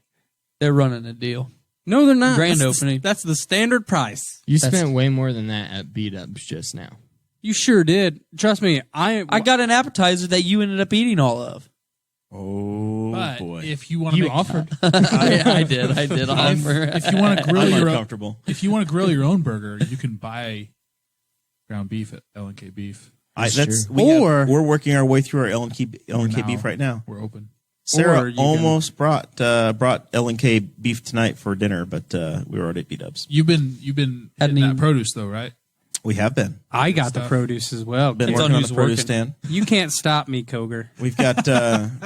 They're running a deal. No, they're not. Grand That's opening. That's the standard price. You That's- spent way more than that at B-Dubs just now. You sure did. Trust me. I got an appetizer that you ended up eating all of. Oh But boy, if you want to You make, offered. I did offer. if you want to grill I'm your own, uncomfortable. if you want to grill your own burger, you can buy ground beef at L&K Beef. We're working our way through our L&K Now beef right now. We're open. Sarah Or you can- almost brought L&K beef tonight for dinner, but we were already at B-Dubs. You've been Hadn't hitting that even- produce though, right? We have been I got the stuff. produce as well. been It's on working on who's the produce working. stand. You can't stop me, Koger. We've got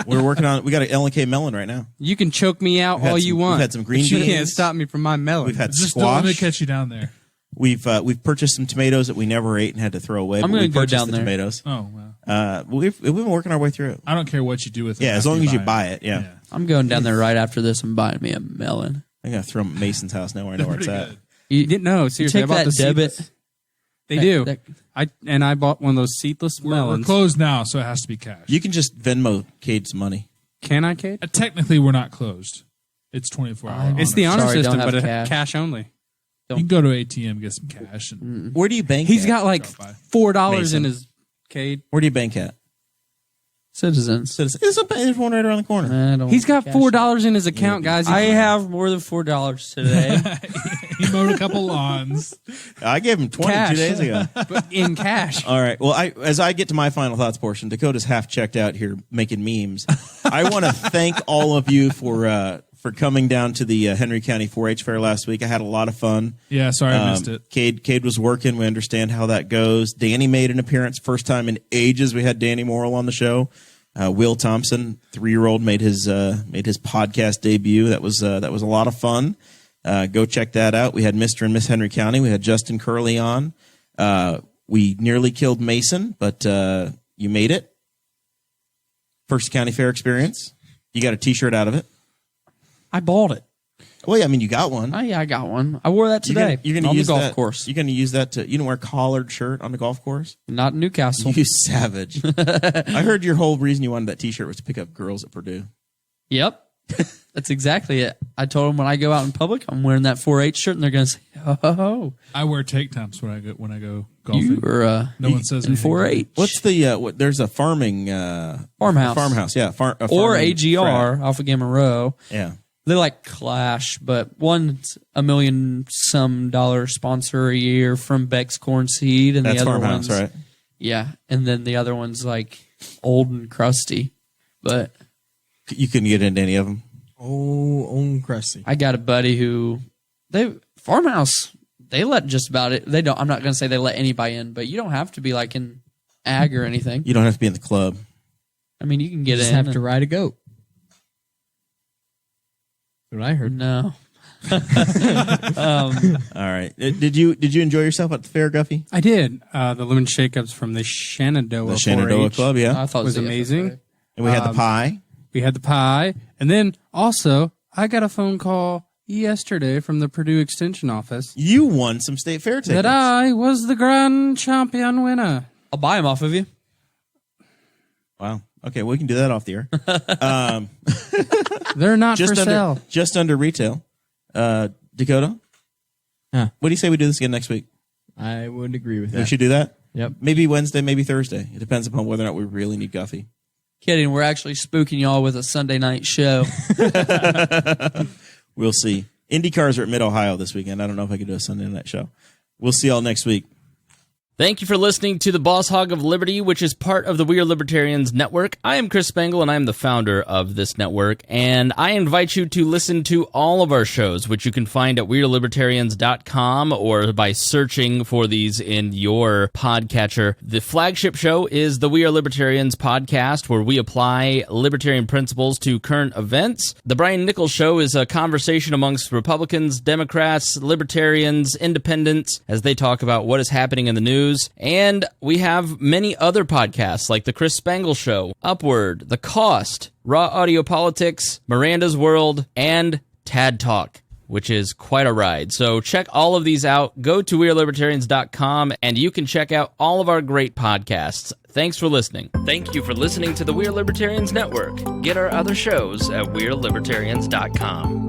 we got an L&K melon right now. You can choke me out We've had all some- you want. we've had some green but you can't beans. stop me from my melon. We've had Just don't let me squash. catch you down there. We've purchased some tomatoes that we never ate and had to throw away. I'm but gonna we go purchased down the there. tomatoes. Oh well. We've been working our way through it. I don't care what you do with it. Yeah, as after long as you buy it. Yeah. I'm going down there right after this and buying me a melon. I'm gonna throw 'em at Mason's house now where I know where it's Pretty at. good. You didn't know. Seriously, take I bought that the debit. seedless. They do. That- I bought one of those seedless We're melons. closed now, so it has to be cash. You can just Venmo Cade some money. Can I, Kate? Technically, we're not closed. It's 24 hours. It's the honor Sorry, system, don't but have cash only. You can go to ATM, get some cash, and Where do you bank? He's at? got like Drop by. $4 Mason. in his Cade. Where do you bank at? Citizens. There's one right around the corner. I don't He's got cash $4 in his account, guys. I have more than $4 today. he mowed a couple lawns. I gave him 20 Cash. 2 days ago. but in cash. All right. Well, as I get to my final thoughts portion, Dakota's half checked out here making memes. I want to thank all of you for coming down to the Henry County 4-H Fair last week. I had a lot of fun. Yeah, sorry I missed it. Kade was working. We understand how that goes. Danny made an appearance. First time in ages we had Danny Morrell on the show. Will Thompson, 3-year-old, made his podcast debut. That was a lot of fun. Go check that out. We had Mr. and Miss Henry County. We had Justin Curley on. We nearly killed Mason, but you made it. First County Fair experience. You got a T-shirt out of it. I bought it. Well, yeah, I mean, you got one. Oh, yeah, I got one. I wore that today. You're gonna on use the golf that, course. You're going to use that to, you don't wear a collared shirt on the golf course? Not in Newcastle. You savage. I heard your whole reason you wanted that t-shirt was to pick up girls at Purdue. Yep. That's exactly it. I told them when I go out in public, I'm wearing that 4-H shirt, and they're going to say, oh, I wear tank tops when I go golfing. you are No one says in anything. 4-H. What's the, there's a farming, Farmhouse. farmhouse, yeah. Or farming AGR, frat. Alpha Gamma Rho. Yeah. They like clash, but one's $1 million some dollar sponsor a year from Beck's Corn Seed, and That's the other farmhouse, one's right? yeah, and then the other one's like old and crusty. But You couldn't get into any of them? Oh, on crusty. I got a buddy who farmhouse. They let just about it. They don't. I'm not going to say they let anybody in, but you don't have to be like in ag or anything. You don't have to be in the club. I mean, you can get You just in. have to ride a goat. That's what I heard. No. All right. Did you enjoy yourself at the fair, Guffey? I did. The lemon shake-ups from the Shenandoah The Shenandoah 4-H Club, yeah. I thought it was the amazing. FFA. And we had the pie. We had the pie. And then also, I got a phone call yesterday from the Purdue Extension office You won some state fair tickets. that I was the grand champion winner. I'll buy them off of you. Wow. Okay, we can do that off the air. They're not for sale. Just under retail. Dakota? Huh. What do you say we do this again next week? I would agree with that. We should do that? Yep. Maybe Wednesday, maybe Thursday. It depends upon whether or not we really need Guffey. Kidding. We're actually spooking y'all with a Sunday night show. We'll see. IndyCars are at Mid-Ohio this weekend. I don't know if I can do a Sunday night show. We'll see y'all next week. Thank you for listening to the Boss Hog of Liberty, which is part of the We Are Libertarians Network. I am Chris Spangle, and I am the founder of this network, and I invite you to listen to all of our shows, which you can find at WeAreLibertarians.com or by searching for these in your podcatcher. The flagship show is the We Are Libertarians podcast, where we apply libertarian principles to current events. The Brian Nichols Show is a conversation amongst Republicans, Democrats, Libertarians, Independents, as they talk about what is happening in the news. And we have many other podcasts like The Chris Spangle Show, Upward, The Cost, Raw Audio Politics, Miranda's World, and Tad Talk, which is quite a ride. So check all of these out. Go to WeAreLibertarians.com and you can check out all of our great podcasts. Thanks for listening. Thank you for listening to the We Are Libertarians Network. Get our other shows at WeAreLibertarians.com.